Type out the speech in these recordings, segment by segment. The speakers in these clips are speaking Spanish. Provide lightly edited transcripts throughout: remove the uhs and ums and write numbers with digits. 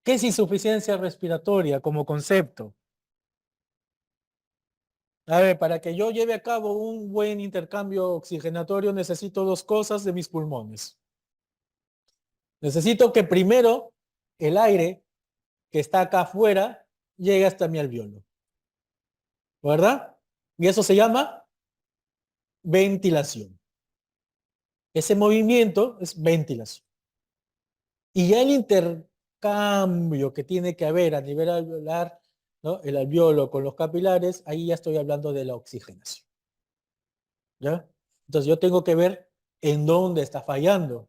¿Qué es insuficiencia respiratoria como concepto? A ver, para que yo lleve a cabo un buen intercambio oxigenatorio necesito dos cosas de mis pulmones. Necesito que primero el aire que está acá afuera llegue hasta mi alveolo, ¿verdad? Y eso se llama ventilación. Ese movimiento es ventilación. Y ya el intercambio que tiene que haber a nivel alveolar, ¿no? El alveolo con los capilares, ahí ya estoy hablando de la oxigenación. ¿Ya? Entonces yo tengo que ver en dónde está fallando.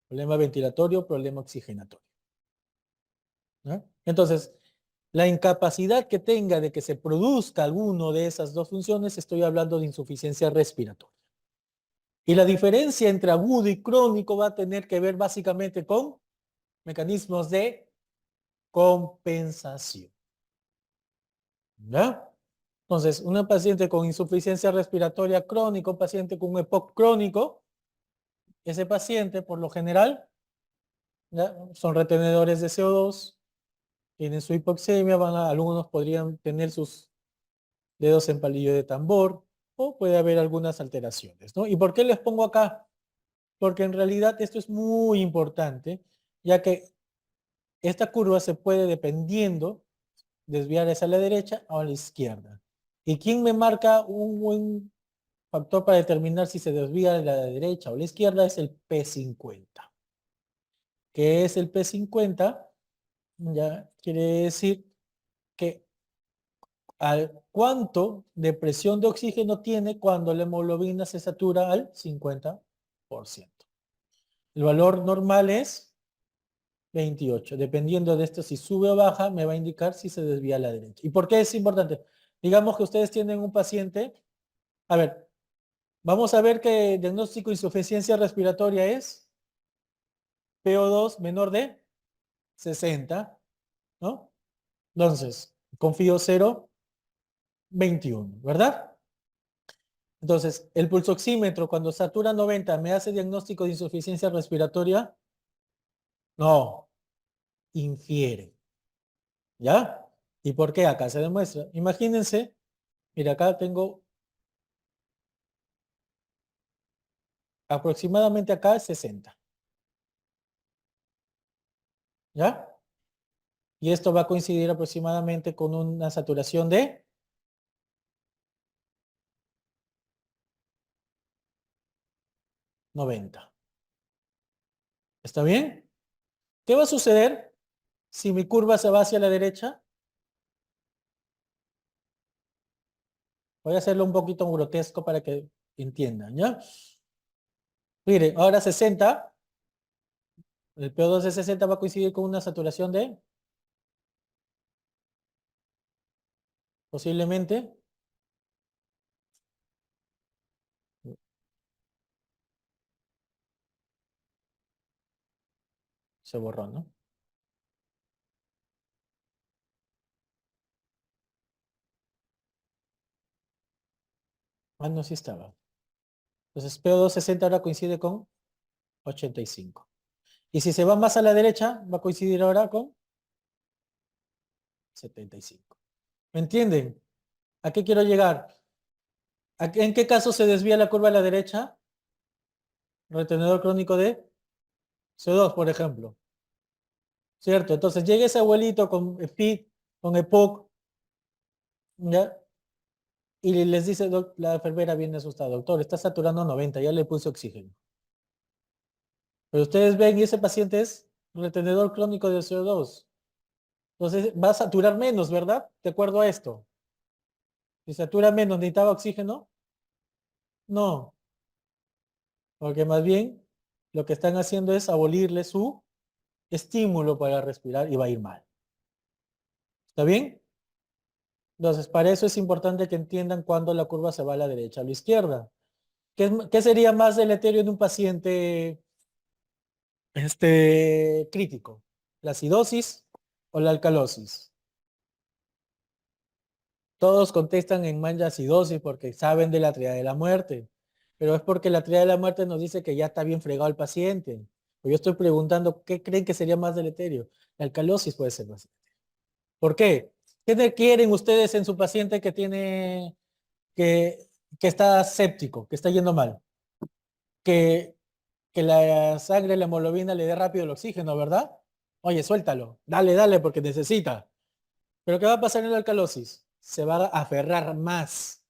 Problema ventilatorio, problema oxigenatorio. ¿Ya? Entonces, la incapacidad que tenga de que se produzca alguno de esas dos funciones, estoy hablando de insuficiencia respiratoria. Y la diferencia entre agudo y crónico va a tener que ver básicamente con mecanismos de compensación. ¿Ya? Entonces, una paciente con insuficiencia respiratoria crónica, un paciente con un EPOC crónico, ese paciente, por lo general, ¿ya? Son retenedores de CO2, tienen su hipoxemia, algunos podrían tener sus dedos en palillo de tambor, o puede haber algunas alteraciones, ¿no? ¿Y por qué les pongo acá? Porque en realidad esto es muy importante, ya que esta curva se puede, dependiendo, desviar hacia la derecha o a la izquierda. ¿Y quién me marca un buen factor para determinar si se desvía a la derecha o a la izquierda? Es el P50. ¿Qué es el P50? Ya quiere decir que al cuánto de presión de oxígeno tiene cuando la hemoglobina se satura al 50%. El valor normal es 28. Dependiendo de esto, si sube o baja, me va a indicar si se desvía a la derecha. ¿Y por qué es importante? Digamos que ustedes tienen un paciente. A ver, vamos a ver que el diagnóstico de insuficiencia respiratoria es PO2 menor de 60, ¿no? Entonces, confío 0,21, ¿verdad? Entonces, el pulsoxímetro cuando satura 90 me hace diagnóstico de insuficiencia respiratoria. No, infiere. ¿Ya? ¿Y por qué? Acá se demuestra. Imagínense, mira, acá tengo aproximadamente acá 60. ¿Ya? Y esto va a coincidir aproximadamente con una saturación de 90. ¿Está bien? ¿Qué va a suceder si mi curva se va hacia la derecha? Voy a hacerlo un poquito grotesco para que entiendan, ¿ya? Mire, ahora 60, el PO2 de 60 va a coincidir con una saturación de, posiblemente, se borró, ¿no? Ah, no, sí estaba. Entonces, PO2 60 ahora coincide con 85. Y si se va más a la derecha, va a coincidir ahora con 75. ¿Me entienden? ¿A qué quiero llegar? ¿En qué caso se desvía la curva a la derecha? Retenedor crónico de CO2, por ejemplo. ¿Cierto? Entonces llega ese abuelito con EPIC, con EPOC, ¿ya? Y les dice, la enfermera viene asustada, doctor, está saturando 90, ya le puse oxígeno. Pero ustedes ven, y ese paciente es retenedor crónico de CO2. Entonces va a saturar menos, ¿verdad? De acuerdo a esto. Si satura menos, ¿necesitaba oxígeno? No, porque más bien lo que están haciendo es abolirle su estímulo para respirar y va a ir mal. ¿Está bien? Entonces, para eso es importante que entiendan cuándo la curva se va a la derecha o a la izquierda. ¿Qué sería más deleterio en un paciente crítico? ¿La acidosis o la alcalosis? Todos contestan en mancha acidosis porque saben de la triada de la muerte, pero es porque la triada de la muerte nos dice que ya está bien fregado el paciente. Yo estoy preguntando, ¿qué creen que sería más deleterio? La alcalosis puede ser más deleterio. ¿Por qué? ¿Qué quieren ustedes en su paciente que tiene, que, que está séptico, que está yendo mal? Que, que la sangre, la hemoglobina le dé rápido el oxígeno, ¿verdad? Oye, suéltalo, dale, dale, porque necesita. Pero ¿qué va a pasar en la alcalosis? Se va a aferrar más.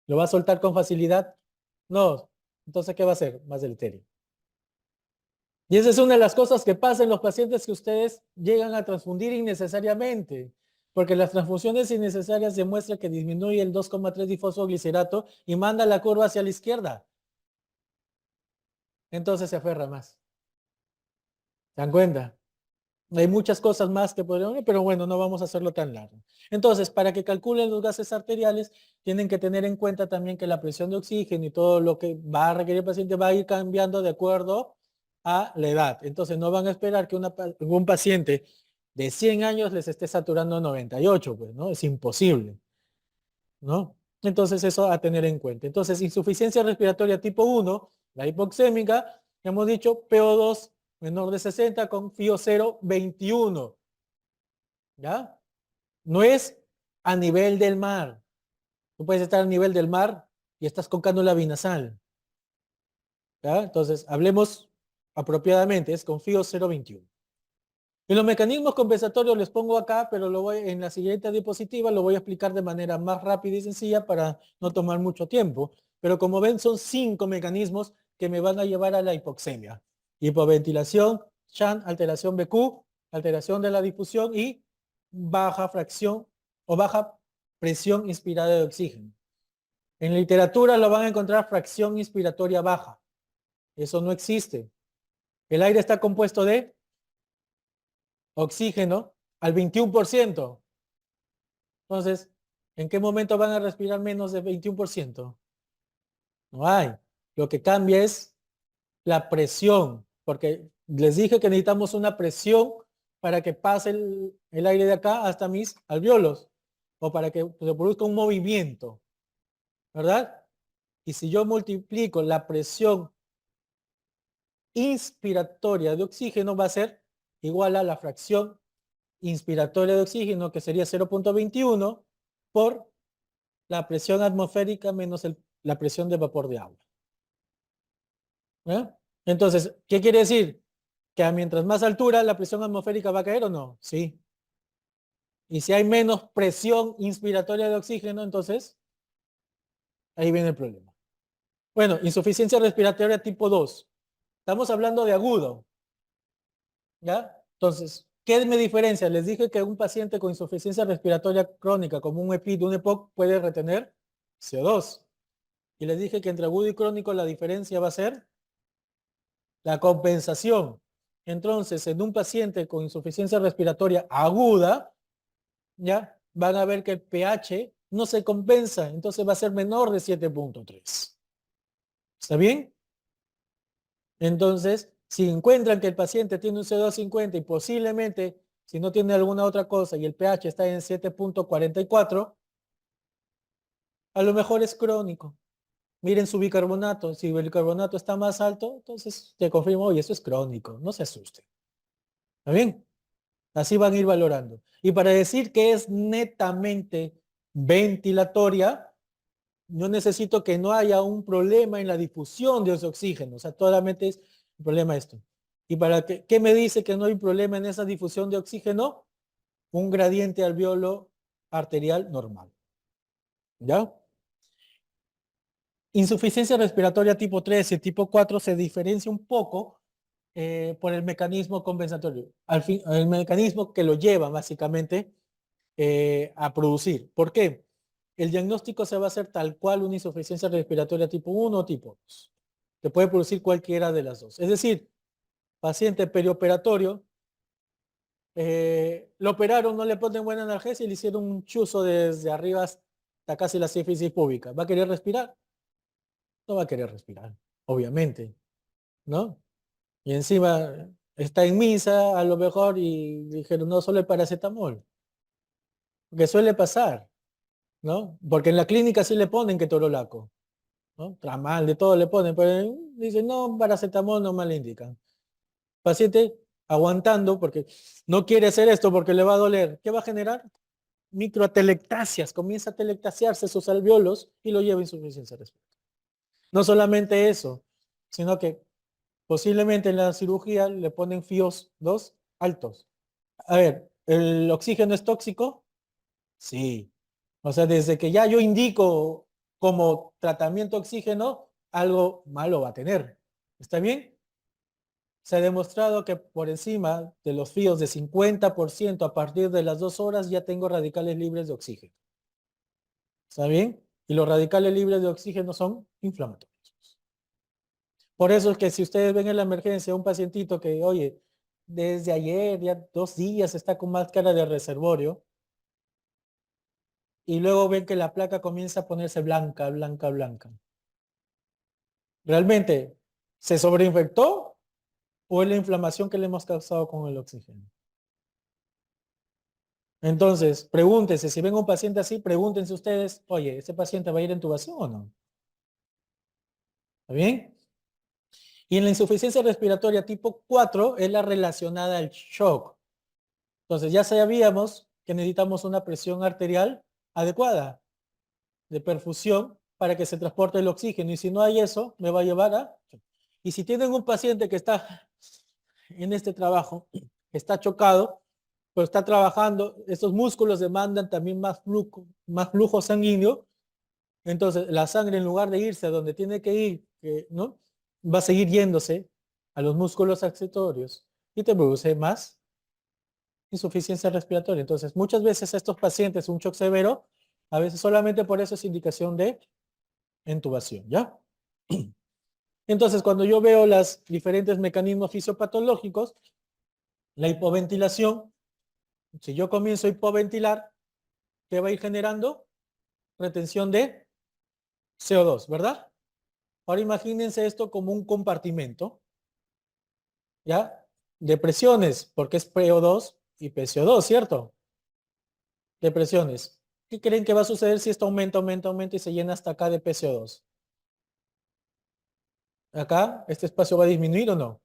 ¿Lo va a soltar con facilidad? No. Entonces, ¿qué va a hacer? Más deleterio. Y esa es una de las cosas que pasa en los pacientes que ustedes llegan a transfundir innecesariamente, porque las transfusiones innecesarias demuestran que disminuye el 2,3 difosfoglicerato y manda la curva hacia la izquierda. Entonces se aferra más. ¿Se dan cuenta? Hay muchas cosas más que podrían ver, pero bueno, no vamos a hacerlo tan largo. Entonces, para que calculen los gases arteriales, tienen que tener en cuenta también que la presión de oxígeno y todo lo que va a requerir el paciente va a ir cambiando de acuerdo a la edad. Entonces, no van a esperar que un paciente de 100 años les esté saturando 98, pues, ¿no? Es imposible, ¿no? Entonces, eso a tener en cuenta. Entonces, insuficiencia respiratoria tipo 1, la hipoxémica, hemos dicho PO2 menor de 60 con FIO 0,21, ¿ya? No es a nivel del mar. Tú puedes estar a nivel del mar y estás con cánula binasal, ¿ya? Entonces, hablemos apropiadamente, es con FIO 0,21. Y los mecanismos compensatorios les pongo acá, pero en la siguiente diapositiva lo voy a explicar de manera más rápida y sencilla para no tomar mucho tiempo. Pero como ven, son 5 mecanismos que me van a llevar a la hipoxemia. Hipoventilación, SHANT, alteración BQ, alteración de la difusión y baja fracción o baja presión inspirada de oxígeno. En literatura lo van a encontrar fracción inspiratoria baja. Eso no existe. El aire está compuesto de oxígeno al 21%. Entonces, ¿en qué momento van a respirar menos de 21%? No hay. Lo que cambia es la presión, porque les dije que necesitamos una presión para que pase el aire de acá hasta mis alvéolos, o para que se produzca un movimiento, ¿verdad? Y si yo multiplico la presión inspiratoria de oxígeno, va a ser igual a la fracción inspiratoria de oxígeno, que sería 0,21 por la presión atmosférica menos la presión de vapor de agua. ¿Eh? Entonces, ¿qué quiere decir? Que a mientras más altura la presión atmosférica va a caer o no. Sí. Y si hay menos presión inspiratoria de oxígeno, entonces ahí viene el problema. Bueno, insuficiencia respiratoria tipo 2. Estamos hablando de agudo. ¿Ya? Entonces, ¿qué me diferencia? Les dije que un paciente con insuficiencia respiratoria crónica, como un EPID, un EPOC, puede retener CO2. Y les dije que entre agudo y crónico la diferencia va a ser la compensación. Entonces, en un paciente con insuficiencia respiratoria aguda, ya van a ver que el pH no se compensa, entonces va a ser menor de 7,3. ¿Está bien? Entonces, si encuentran que el paciente tiene un CO2 50 y posiblemente, si no tiene alguna otra cosa y el pH está en 7,44, a lo mejor es crónico. Miren su bicarbonato. Si el bicarbonato está más alto, entonces te confirmo, oye, eso es crónico. No se asusten. ¿Está bien? Así van a ir valorando. Y para decir que es netamente ventilatoria, yo necesito que no haya un problema en la difusión de ese oxígeno. O sea, solamente es el problema esto. ¿Y para qué me dice que no hay problema en esa difusión de oxígeno? Un gradiente alveolo arterial normal. ¿Ya? Insuficiencia respiratoria tipo 3 y tipo 4 se diferencia un poco por el mecanismo compensatorio. El mecanismo que lo lleva básicamente a producir. ¿Por qué? El diagnóstico se va a hacer tal cual una insuficiencia respiratoria tipo 1 o tipo 2, que puede producir cualquiera de las dos. Es decir, paciente perioperatorio, lo operaron, no le ponen buena analgesia y le hicieron un chuzo desde arriba hasta casi la sínfisis púbica. ¿Va a querer respirar? No va a querer respirar, obviamente, ¿no? Y encima está en misa a lo mejor y dijeron, no, solo el paracetamol, porque suele pasar, ¿no? Porque en la clínica sí le ponen ketorolaco, ¿no? Tramal, de todo le ponen, pero dicen, no, paracetamol no me le indican. Paciente aguantando porque no quiere hacer esto porque le va a doler. ¿Qué va a generar? Microatelectasias. Comienza a telectasiarse sus alvéolos y lo lleva a insuficiencia respiratoria. No solamente eso, sino que posiblemente en la cirugía le ponen FIOS 2 altos. A ver, ¿el oxígeno es tóxico? Sí. O sea, desde que ya yo indico como tratamiento oxígeno, algo malo va a tener. ¿Está bien? Se ha demostrado que por encima de los fíos de 50% a partir de las 2 horas ya tengo radicales libres de oxígeno. ¿Está bien? Y los radicales libres de oxígeno son inflamatorios. Por eso es que si ustedes ven en la emergencia un pacientito que, oye, desde ayer, ya 2 días está con máscara de reservorio, y luego ven que la placa comienza a ponerse blanca, blanca, blanca. ¿Realmente se sobreinfectó o es la inflamación que le hemos causado con el oxígeno? Entonces, pregúntense, si ven un paciente así, pregúntense ustedes, oye, ¿este paciente va a ir en intubación o no? ¿Está bien? Y en la insuficiencia respiratoria tipo 4 es la relacionada al shock. Entonces, ya sabíamos que necesitamos una presión arterial adecuada de perfusión para que se transporte el oxígeno. Y si no hay eso, me va a llevar a... Y si tienen un paciente que está en este trabajo, que está chocado, pero está trabajando, estos músculos demandan también más flujo sanguíneo, entonces la sangre en lugar de irse a donde tiene que ir, ¿no? Va a seguir yéndose a los músculos accesorios y te produce más insuficiencia respiratoria. Entonces, muchas veces a estos pacientes, un shock severo, a veces solamente por eso es indicación de intubación, ¿ya? Entonces, cuando yo veo los diferentes mecanismos fisiopatológicos, la hipoventilación, si yo comienzo a hipoventilar, ¿qué va a ir generando? Retención de CO2, ¿verdad? Ahora imagínense esto como un compartimento, ¿ya? De presiones, porque es PO2 y PCO2, ¿cierto? De presiones. ¿Qué creen que va a suceder si esto aumenta, aumenta, aumenta y se llena hasta acá de PCO2? Acá, ¿este espacio va a disminuir o no?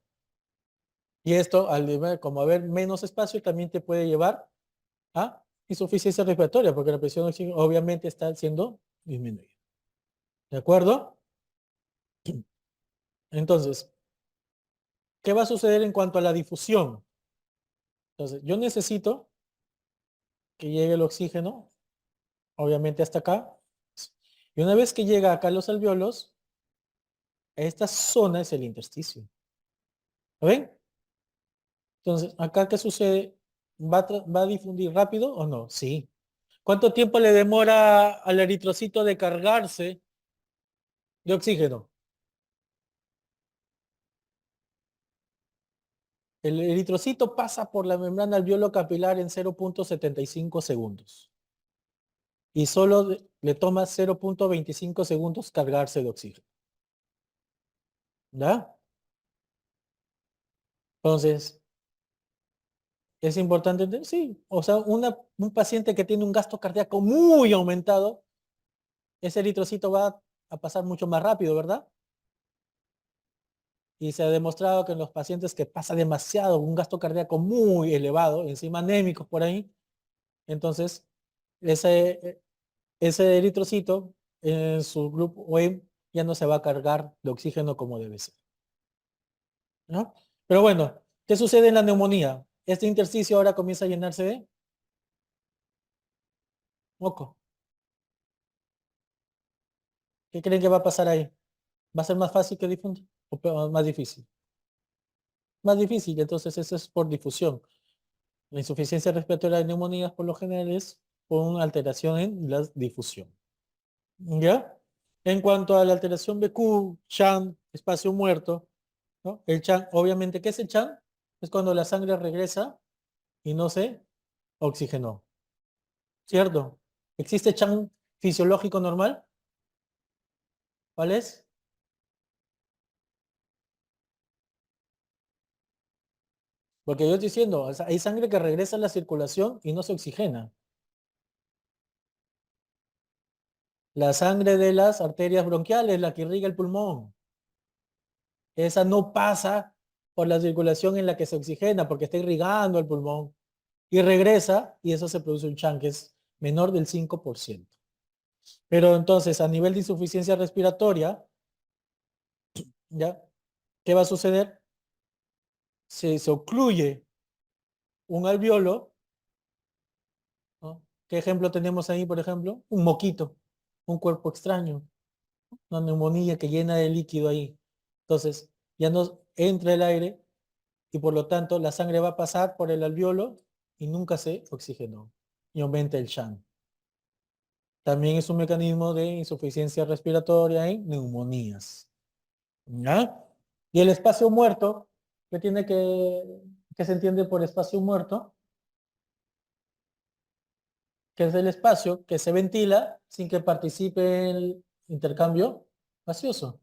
Y esto, como haber menos espacio, también te puede llevar a insuficiencia respiratoria, porque la presión oxígeno obviamente está siendo disminuida. ¿De acuerdo? Entonces, ¿qué va a suceder en cuanto a la difusión? Entonces, yo necesito que llegue el oxígeno, obviamente hasta acá. Y una vez que llega acá a los alvéolos, esta zona es el intersticio. ¿Lo ven? Entonces, acá, ¿qué sucede? ¿Va a difundir rápido o no? Sí. ¿Cuánto tiempo le demora al eritrocito de cargarse de oxígeno? El eritrocito pasa por la membrana alveolo capilar en 0,75 segundos. Y solo le toma 0,25 segundos cargarse de oxígeno. ¿Ya? Entonces, es importante entender, sí. O sea, un paciente que tiene un gasto cardíaco muy aumentado, ese eritrocito va a pasar mucho más rápido, ¿verdad? Y se ha demostrado que en los pacientes que pasa demasiado, un gasto cardíaco muy elevado, encima anémicos por ahí, entonces ese, ese eritrocito en su grupo wave ya no se va a cargar de oxígeno como debe ser, ¿no? Pero bueno, ¿qué sucede en la neumonía? Este intersticio ahora comienza a llenarse de moco. ¿Qué creen que va a pasar ahí? ¿Va a ser más fácil que difunda? ¿O más difícil? Más difícil, entonces eso es por difusión. La insuficiencia respiratoria de neumonías por lo general es por una alteración en la difusión. ¿Ya? En cuanto a la alteración BQ, CHAN, espacio muerto, ¿no? El CHAN, obviamente, ¿qué es el CHAN? Es cuando la sangre regresa y no se oxigenó, ¿cierto? ¿Existe CHAN fisiológico normal? ¿Cuál es? Porque yo estoy diciendo, o sea, hay sangre que regresa a la circulación y no se oxigena. La sangre de las arterias bronquiales, la que irriga el pulmón, esa no pasa por la circulación en la que se oxigena, porque está irrigando el pulmón, y regresa, y eso se produce un chan que es menor del 5%. Pero entonces, a nivel de insuficiencia respiratoria, ¿ya? ¿Qué va a suceder? Se ocluye un alveolo, ¿no? ¿Qué ejemplo tenemos ahí, por ejemplo? Un moquito, un cuerpo extraño, una neumonía que llena de líquido ahí. Entonces, ya no entra el aire y por lo tanto la sangre va a pasar por el alveolo y nunca se oxigenó y aumenta el shunt. También es un mecanismo de insuficiencia respiratoria en neumonías. ¿Ya? Y el espacio muerto, ¿qué que se entiende por espacio muerto? Que es el espacio que se ventila sin que participe el intercambio gaseoso.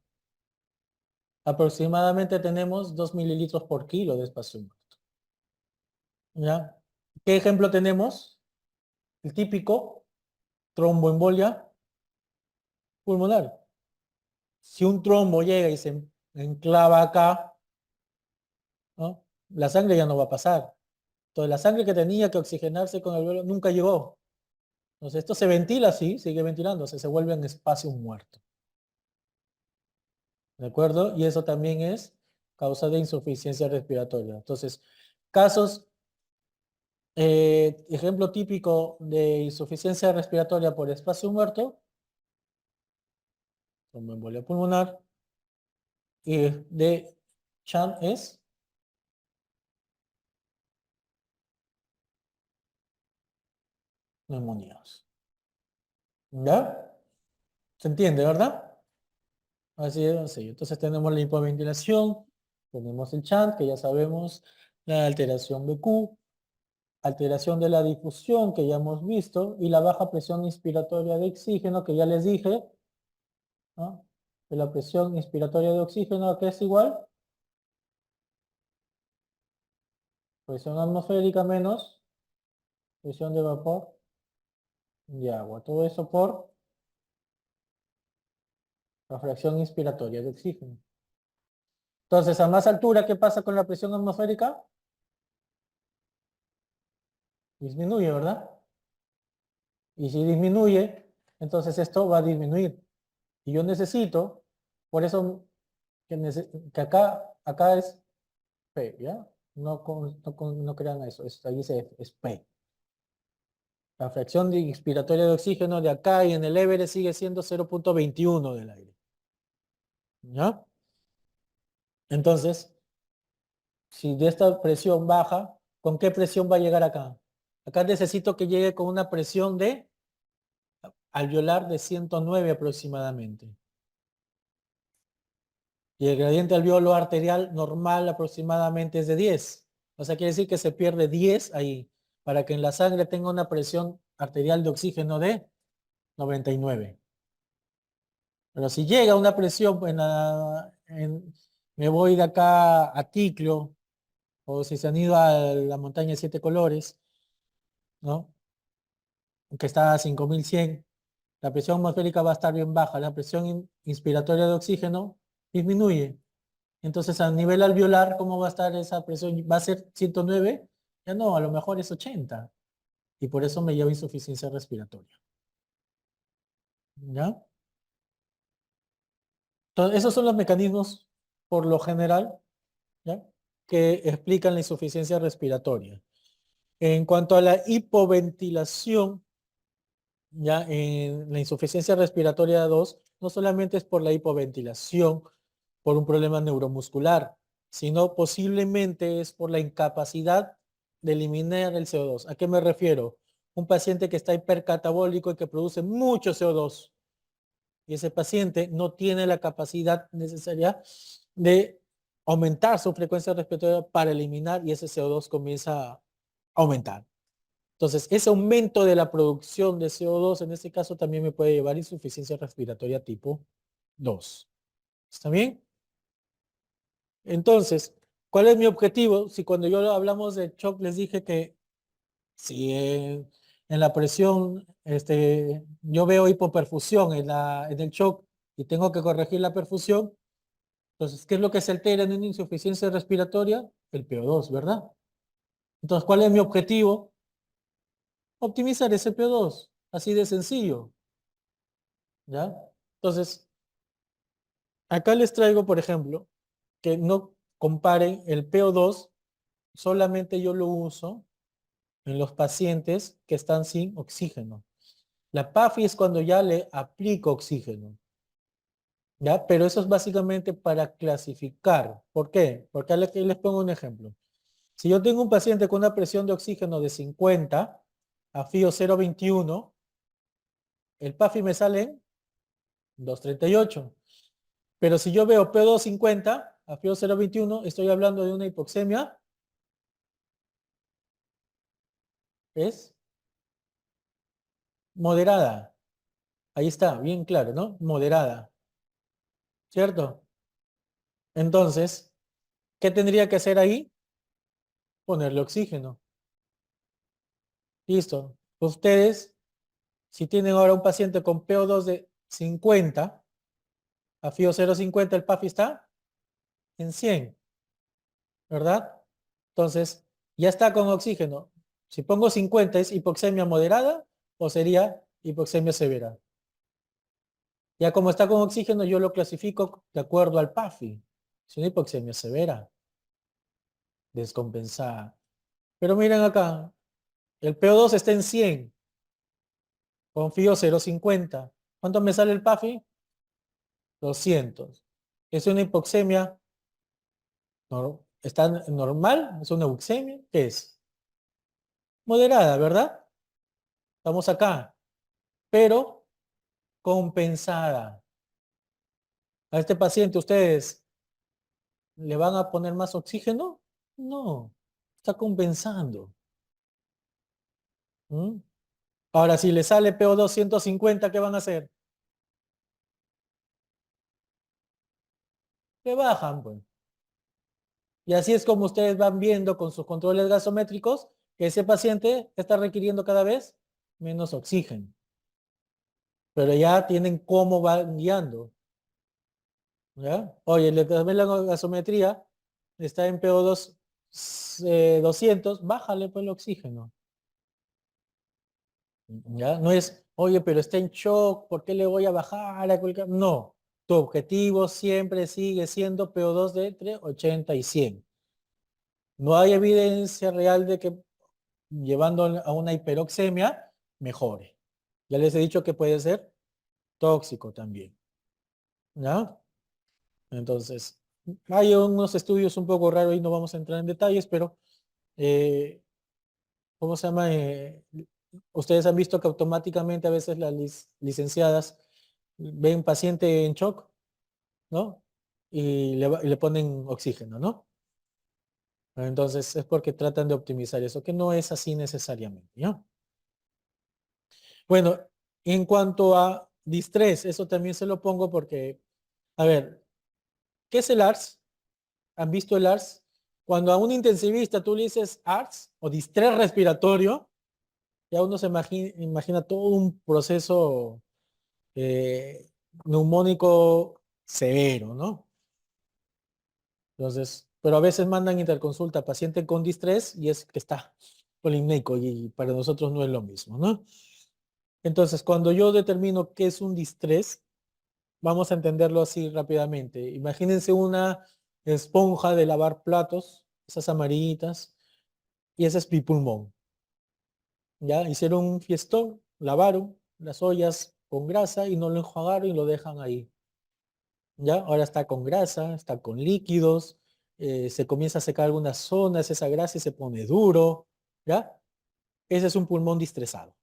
Aproximadamente tenemos 2 mililitros por kilo de espacio muerto. ¿Ya? ¿Qué ejemplo tenemos? El típico tromboembolia pulmonar. Si un trombo llega y se enclava acá, ¿no? La sangre ya no va a pasar. Entonces la sangre que tenía que oxigenarse con el vuelo nunca llegó. Entonces esto se ventila así, sigue ventilándose, se vuelve en espacio muerto. ¿De acuerdo? Y eso también es causa de insuficiencia respiratoria. Entonces, casos, ejemplo típico de insuficiencia respiratoria por espacio muerto, como embolia pulmonar, y de Chan es neumonías. ¿Ya? ¿Se entiende, verdad? Así es, así. Entonces tenemos la hipoventilación, tenemos el chant, que ya sabemos, la alteración de Q, alteración de la difusión, que ya hemos visto, y la baja presión inspiratoria de oxígeno, que ya les dije, ¿no? Que la presión inspiratoria de oxígeno, ¿qué es igual? Presión atmosférica menos presión de vapor de agua. Todo eso por la fracción inspiratoria de oxígeno. Entonces, a más altura, ¿qué pasa con la presión atmosférica? Disminuye, ¿verdad? Y si disminuye, entonces esto va a disminuir. Y yo necesito, por eso que acá es P, ¿ya? No crean eso, ahí es P. La fracción inspiratoria de oxígeno de acá y en el Everest sigue siendo 0,21 del aire. ¿Ya? Entonces, si de esta presión baja, ¿con qué presión va a llegar acá? Acá necesito que llegue con una presión de alveolar de 109 aproximadamente. Y el gradiente alveolo arterial normal aproximadamente es de 10. O sea, quiere decir que se pierde 10 ahí, para que en la sangre tenga una presión arterial de oxígeno de 99. Pero si llega una presión me voy de acá a Ticlio, o si se han ido a la montaña de 7 colores, ¿no? Que está a 5100, la presión atmosférica va a estar bien baja, la presión inspiratoria de oxígeno disminuye. Entonces, a nivel alveolar, ¿cómo va a estar esa presión? ¿Va a ser 109? Ya no, a lo mejor es 80. Y por eso me lleva insuficiencia respiratoria. ¿Ya? Entonces, esos son los mecanismos, por lo general, ¿ya? Que explican la insuficiencia respiratoria. En cuanto a la hipoventilación, ya en la insuficiencia respiratoria 2, no solamente es por la hipoventilación, por un problema neuromuscular, sino posiblemente es por la incapacidad de eliminar el CO2. ¿A qué me refiero? Un paciente que está hipercatabólico y que produce mucho CO2, y ese paciente no tiene la capacidad necesaria de aumentar su frecuencia respiratoria para eliminar y ese CO2 comienza a aumentar. Entonces, ese aumento de la producción de CO2 en este caso también me puede llevar a insuficiencia respiratoria tipo 2. ¿Está bien? Entonces, ¿cuál es mi objetivo? Si cuando yo hablamos de shock les dije que si en la presión yo veo hipoperfusión en el shock y tengo que corregir la perfusión, Entonces, ¿qué es lo que se altera en una insuficiencia respiratoria? El PO2, ¿verdad? Entonces, ¿cuál es mi objetivo? Optimizar ese PO2. Así de sencillo, ¿ya? Entonces, acá les traigo, por ejemplo, que no comparen el PO2, solamente yo lo uso en los pacientes que están sin oxígeno. La PAFI es cuando ya le aplico oxígeno, ¿ya? Pero eso es básicamente para clasificar. ¿Por qué? Porque aquí les pongo un ejemplo. Si yo tengo un paciente con una presión de oxígeno de 50 a FIO 0,21, el PAFI me sale en 2,38. Pero si yo veo PO2 50 a FIO 0,21, estoy hablando de una hipoxemia, es moderada. Ahí está, bien claro, ¿no? Moderada, ¿cierto? Entonces, ¿qué tendría que hacer ahí? Ponerle oxígeno. Listo. Ustedes, si tienen ahora un paciente con PO2 de 50, a FIO 0,50 el PAFI está en 100, ¿verdad? Entonces, ya está con oxígeno. Si pongo 50, ¿es hipoxemia moderada o sería hipoxemia severa? Ya como está con oxígeno, yo lo clasifico de acuerdo al PAFI. Es una hipoxemia severa, descompensada. Pero miren acá, el PO2 está en 100, confío 0,50. ¿Cuánto me sale el PAFI? 200. ¿Es una hipoxemia está normal? ¿Es una euxemia? ¿Qué es? Moderada, ¿verdad? Estamos acá, pero compensada. A este paciente ustedes le van a poner más oxígeno. No, está compensando. ¿Mm? Ahora, si le sale PO2 150, ¿qué van a hacer? Le bajan, pues. Y así es como ustedes van viendo con sus controles gasométricos que ese paciente está requiriendo cada vez menos oxígeno. Pero ya tienen cómo van guiando. ¿Ya? Oye, también la gasometría está en PO2 200, bájale pues el oxígeno. ¿Ya? No es, oye, pero está en shock, ¿por qué le voy a bajar a cualquier? No, tu objetivo siempre sigue siendo PO2 de entre 80 y 100. No hay evidencia real de que llevando a una hiperoxemia mejore. Ya les he dicho que puede ser tóxico también. ¿Ya? Entonces, hay unos estudios un poco raros y no vamos a entrar en detalles, pero eh, ¿cómo se llama? Ustedes han visto que automáticamente a veces las licenciadas ven paciente en shock, ¿no? Y le ponen oxígeno, ¿no? Entonces es porque tratan de optimizar eso, que no es así necesariamente, ¿ya? Bueno, en cuanto a distrés, eso también se lo pongo porque, a ver, ¿qué es el ARS? ¿Han visto el ARS? Cuando a un intensivista tú le dices ARS o distrés respiratorio, ya uno se imagina todo un proceso eh, neumónico severo, ¿no? Entonces, pero a veces mandan interconsulta a paciente con distrés y es que está polimneico y para nosotros no es lo mismo, ¿no? Entonces, cuando yo determino qué es un distrés, vamos a entenderlo así rápidamente. Imagínense una esponja de lavar platos, esas amarillitas, y ese es mi pulmón. ¿Ya? Hicieron un fiestón, lavaron las ollas con grasa y no lo enjuagaron y lo dejan ahí. ¿Ya? Ahora está con grasa, está con líquidos, se comienza a secar algunas zonas, esa grasa y se pone duro. ¿Ya? Ese es un pulmón distresado.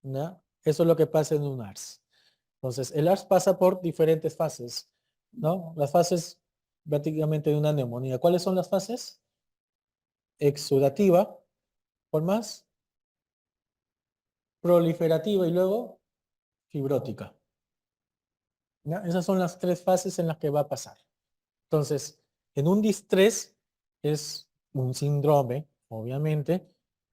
¿Ya? Eso es lo que pasa en un ARS. Entonces, el ARS pasa por diferentes fases, ¿no? Las fases prácticamente de una neumonía. ¿Cuáles son las fases? Exudativa, ¿por más? Proliferativa y luego fibrótica. ¿Ya? Esas son las tres fases en las que va a pasar. Entonces, en un distrés es un síndrome, obviamente,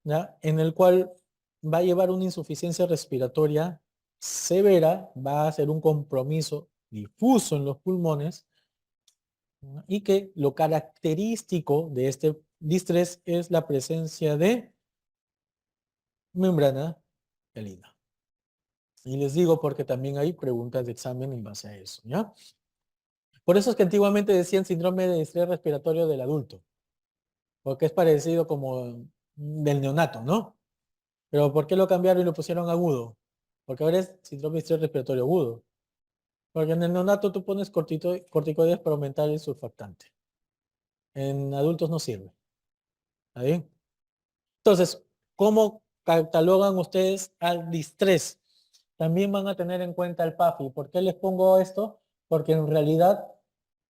¿ya? En el cual va a llevar una insuficiencia respiratoria severa, va a ser un compromiso difuso en los pulmones, ¿no? Y que lo característico de este distrés es la presencia de membrana hialina. Y les digo porque también hay preguntas de examen en base a eso, ¿ya? Por eso es que antiguamente decían síndrome de distrés respiratorio del adulto, porque es parecido como del neonato, ¿no? Pero ¿por qué lo cambiaron y lo pusieron agudo? Porque ahora es síndrome de distrés respiratorio agudo. Porque en el neonato tú pones corticoides para aumentar el surfactante. En adultos no sirve. ¿Está bien? Entonces, ¿cómo catalogan ustedes al distrés? También van a tener en cuenta el PAFI. ¿Por qué les pongo esto? Porque en realidad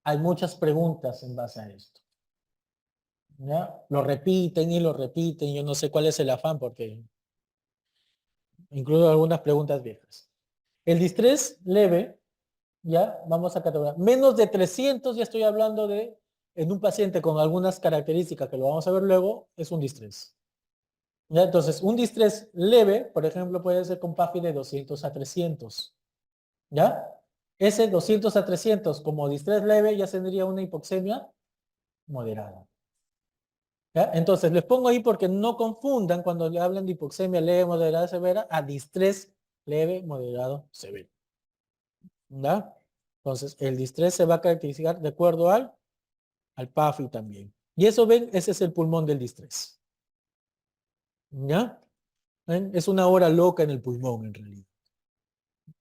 hay muchas preguntas en base a esto. ¿Ya? Lo repiten y lo repiten. Yo no sé cuál es el afán porque incluyo algunas preguntas viejas. El distrés leve, ya, vamos a catalogar. Menos de 300, ya estoy hablando de, en un paciente con algunas características que lo vamos a ver luego, es un distrés. ¿Ya? Entonces, un distrés leve, por ejemplo, puede ser con PAFI de 200 a 300. ¿Ya? Ese 200 a 300 como distrés leve ya tendría una hipoxemia moderada. ¿Ya? Entonces, les pongo ahí porque no confundan cuando le hablan de hipoxemia leve, moderada, severa, a distrés leve, moderado, severo. ¿Ya? Entonces, el distrés se va a caracterizar de acuerdo al PAFI también. Y eso ven, ese es el pulmón del distrés. ¿Ya? ¿Ven? Es una hora loca en el pulmón en realidad.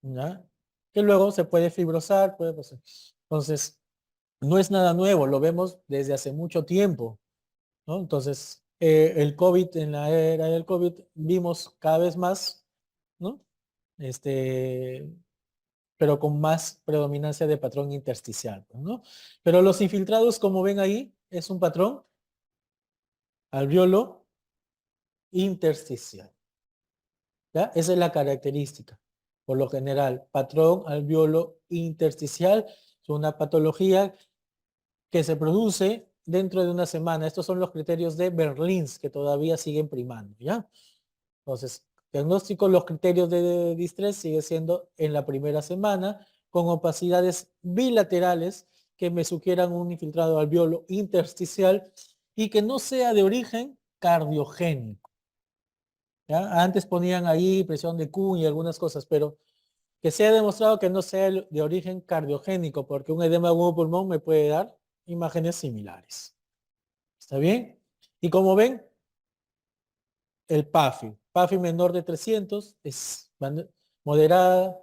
¿Ya? Que luego se puede fibrosar, puede pasar. Entonces, no es nada nuevo, lo vemos desde hace mucho tiempo, ¿no? Entonces, el COVID, en la era del COVID, vimos cada vez más, ¿no? Este, pero con más predominancia de patrón intersticial, ¿no? Pero los infiltrados, como ven ahí, es un patrón alveolo intersticial. ¿Ya? Esa es la característica. Por lo general, patrón alveolo intersticial es una patología que se produce dentro de una semana. Estos son los criterios de Berlins que todavía siguen primando, ¿ya? Entonces, diagnóstico, los criterios de distrés sigue siendo en la primera semana con opacidades bilaterales que me sugieran un infiltrado alveolo intersticial y que no sea de origen cardiogénico. ¿Ya? Antes ponían ahí presión de Kuhn y algunas cosas, pero que sea demostrado que no sea de origen cardiogénico, porque un edema agudo pulmón me puede dar imágenes similares. ¿Está bien? Y como ven, el PAFI menor de 300 es moderada,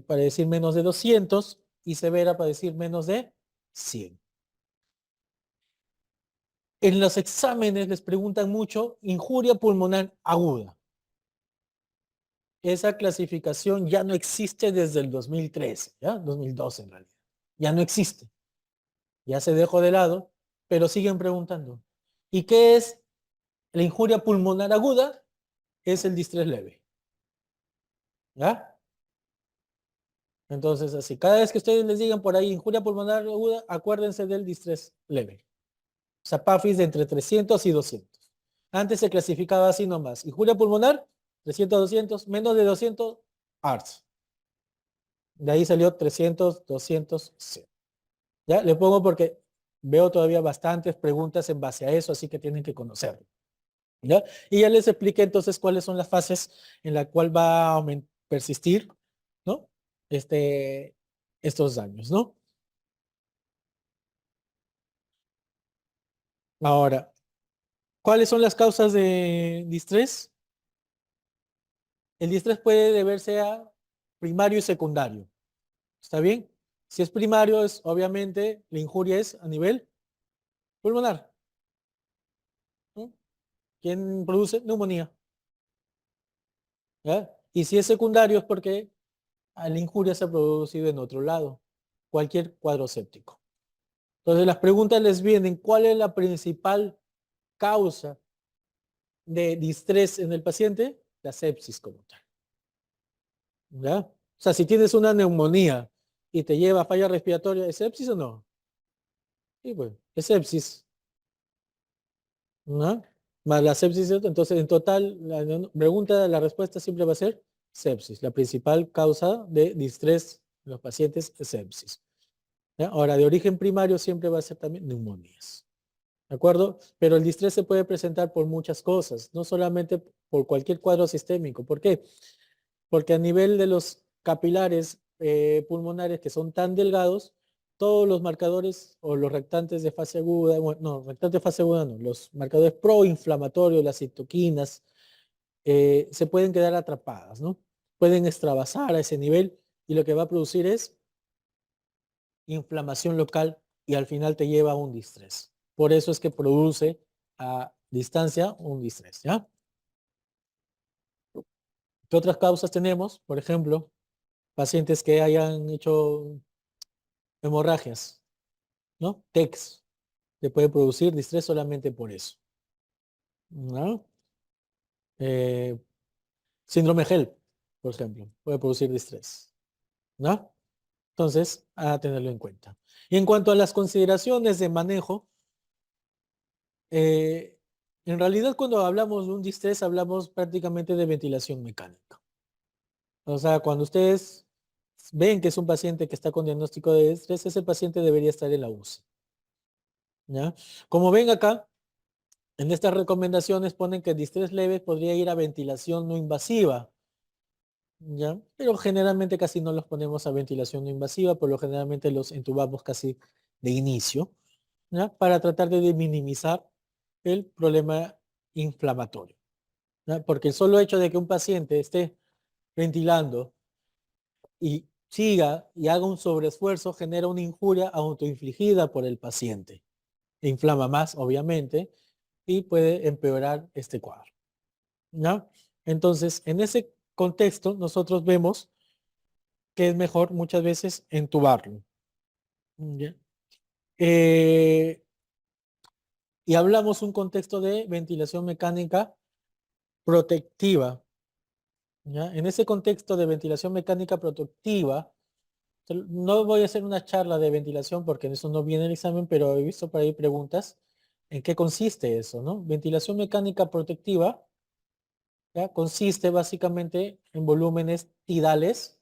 para decir menos de 200 y severa para decir menos de 100. En los exámenes les preguntan mucho injuria pulmonar aguda. Esa clasificación ya no existe desde el 2013, ¿ya? 2012 en realidad. Ya no existe. Ya se dejó de lado, pero siguen preguntando. ¿Y qué es la injuria pulmonar aguda? Es el distrés leve. ¿Ya? Entonces, así, cada vez que ustedes les digan por ahí injuria pulmonar aguda, acuérdense del distrés leve. O sea, PAFIs de entre 300 y 200. Antes se clasificaba así nomás. Injuria pulmonar, 300, 200, menos de 200, ARTS. De ahí salió 300, 200, 0. ¿Ya? Le pongo porque veo todavía bastantes preguntas en base a eso, así que tienen que conocerlo. ¿Ya? Y ya les expliqué entonces cuáles son las fases en la cual va a persistir, ¿no? Estos daños, ¿no? Ahora, ¿cuáles son las causas de distrés? El distrés puede deberse a primario y secundario. ¿Está bien? Si es primario, es obviamente la injuria es a nivel pulmonar, ¿no? ¿Quién produce? Neumonía. ¿Ya? Y si es secundario es porque la injuria se ha producido en otro lado, cualquier cuadro séptico. Entonces las preguntas les vienen, ¿cuál es la principal causa de distrés en el paciente? La sepsis como tal. ¿Ya? O sea, si tienes una neumonía y te lleva a falla respiratoria, ¿es sepsis o no? Sí, pues, es sepsis. ¿No? Más la sepsis, entonces en total, la pregunta, la respuesta siempre va a ser sepsis, la principal causa de distrés los pacientes sepsis. ¿Ya? Ahora, de origen primario siempre va a ser también neumonías. ¿De acuerdo? Pero el distrés se puede presentar por muchas cosas, no solamente por cualquier cuadro sistémico. ¿Por qué? Porque a nivel de los capilares pulmonares que son tan delgados, todos los marcadores o los reactantes de fase aguda, bueno, no, reactantes de fase aguda no, los marcadores proinflamatorios, las citoquinas, se pueden quedar atrapadas, ¿no? Pueden extravasar a ese nivel y lo que va a producir es inflamación local y al final te lleva a un distrés. Por eso es que produce a distancia un distrés, ¿ya? ¿Qué otras causas tenemos? Por ejemplo, pacientes que hayan hecho hemorragias, ¿no? TECs, te puede producir distrés solamente por eso, ¿no? Eh, síndrome HELP, por ejemplo, puede producir distrés, ¿no? Entonces, a tenerlo en cuenta. Y en cuanto a las consideraciones de manejo, eh, en realidad cuando hablamos de un distrés hablamos prácticamente de ventilación mecánica. O sea, cuando ustedes ven que es un paciente que está con diagnóstico de distrés, ese paciente debería estar en la UCI, ¿ya? Como ven acá, en estas recomendaciones ponen que el distrés leve podría ir a ventilación no invasiva, ¿ya? Pero generalmente casi no los ponemos a ventilación no invasiva, por lo generalmente los entubamos casi de inicio, ¿ya? Para tratar de minimizar el problema inflamatorio, ¿ya? Porque el solo hecho de que un paciente esté ventilando y siga y haga un sobreesfuerzo genera una injuria autoinfligida por el paciente. Inflama más, obviamente, y puede empeorar este cuadro, ¿ya? Entonces, en ese contexto, nosotros vemos que es mejor muchas veces entubarlo, ¿ya? Eh, y hablamos un contexto de ventilación mecánica protectiva, ¿ya? En ese contexto de ventilación mecánica protectiva, no voy a hacer una charla de ventilación porque en eso no viene el examen, pero he visto por ahí preguntas en qué consiste eso, ¿no? Ventilación mecánica protectiva, ¿ya? Consiste básicamente en volúmenes tidales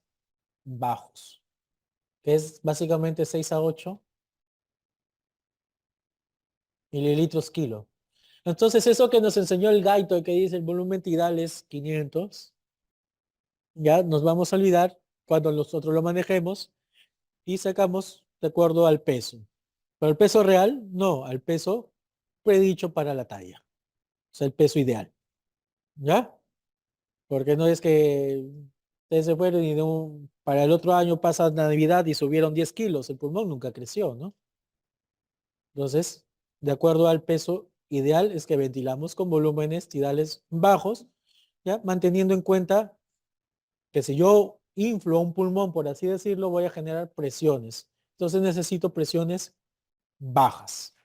bajos, que es básicamente 6 a 8 mililitros kilo. Entonces, eso que nos enseñó el gaito que dice el volumen tidal es 500, ya nos vamos a olvidar cuando nosotros lo manejemos y sacamos de acuerdo al peso. Pero el peso real, no, al peso predicho para la talla. O sea, el peso ideal. ¿Ya? Porque no es que ustedes se fueron y para el otro año pasa Navidad y subieron 10 kilos. El pulmón nunca creció, ¿no? Entonces, de acuerdo al peso ideal es que ventilamos con volúmenes tidales bajos, ¿ya? Manteniendo en cuenta que si yo inflo un pulmón, por así decirlo, voy a generar presiones. Entonces necesito presiones bajas,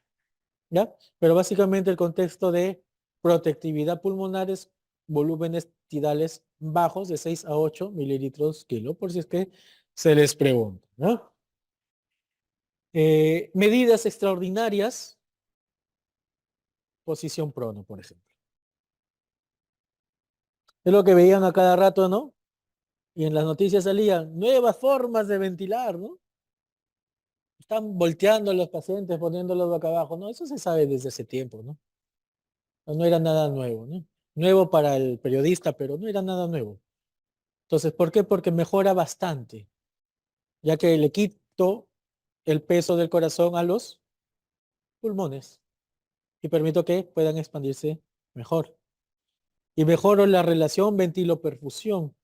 ¿ya? Pero básicamente el contexto de protectividad pulmonar es volúmenes tidales bajos de 6 a 8 mililitros kilo, por si es que se les pregunta, ¿no? Medidas extraordinarias, posición prono, por ejemplo. Es lo que veían a cada rato, ¿no? Y en las noticias salían nuevas formas de ventilar, ¿no? Están volteando a los pacientes, poniéndolos boca abajo, ¿no? Eso se sabe desde hace tiempo, ¿no? No era nada nuevo, ¿no? Nuevo para el periodista, pero no era nada nuevo. Entonces, ¿por qué? Porque mejora bastante, ya que le quito el peso del corazón a los pulmones y permito que puedan expandirse mejor. Y mejoro la relación ventilo-perfusión.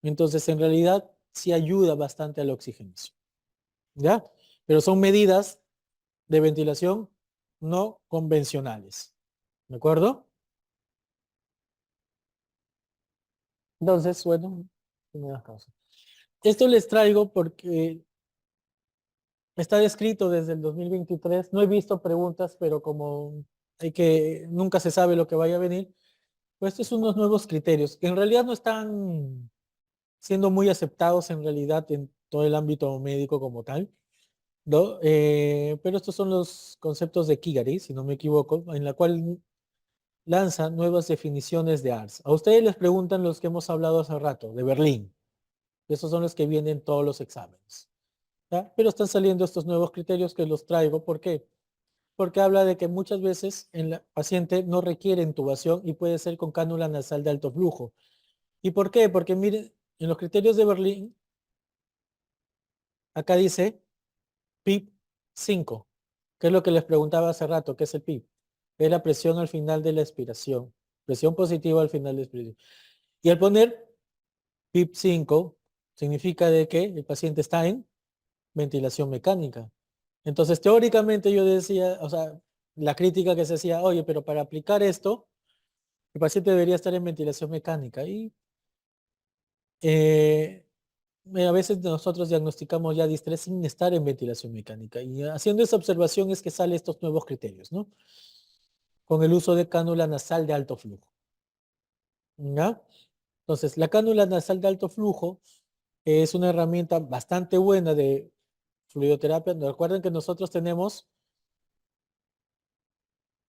Entonces, en realidad, sí ayuda bastante a la oxigenación, ¿ya? Pero son medidas de ventilación no convencionales, ¿de acuerdo? Entonces, bueno, primeras causas. Esto les traigo porque está descrito desde el 2023. No he visto preguntas, pero como nunca se sabe lo que vaya a venir, pues estos son unos nuevos criterios que en realidad no están siendo muy aceptados en realidad en todo el ámbito médico como tal, ¿no? Pero estos son los conceptos de Kigari, si no me equivoco, en la cual lanza nuevas definiciones de ARS. A ustedes les preguntan los que hemos hablado hace rato, de Berlín. Esos son los que vienen en todos los exámenes. ¿Ya? Pero están saliendo estos nuevos criterios que los traigo. ¿Por qué? Porque habla de que muchas veces el paciente no requiere intubación y puede ser con cánula nasal de alto flujo. ¿Y por qué? Porque miren, en los criterios de Berlín, acá dice PIP 5, que es lo que les preguntaba hace rato, ¿qué es el PIP? Es la presión al final de la expiración, presión positiva al final de la expiración. Y al poner PIP 5, significa de que el paciente está en ventilación mecánica. Entonces, teóricamente yo decía, o sea, la crítica que se hacía, oye, pero para aplicar esto, el paciente debería estar en ventilación mecánica. Y eh, a veces nosotros diagnosticamos ya distrés sin estar en ventilación mecánica. Y haciendo esa observación es que salen estos nuevos criterios, ¿no? Con el uso de cánula nasal de alto flujo. ¿Ya? Entonces, la cánula nasal de alto flujo es una herramienta bastante buena de fluidoterapia. Recuerden que nosotros tenemos,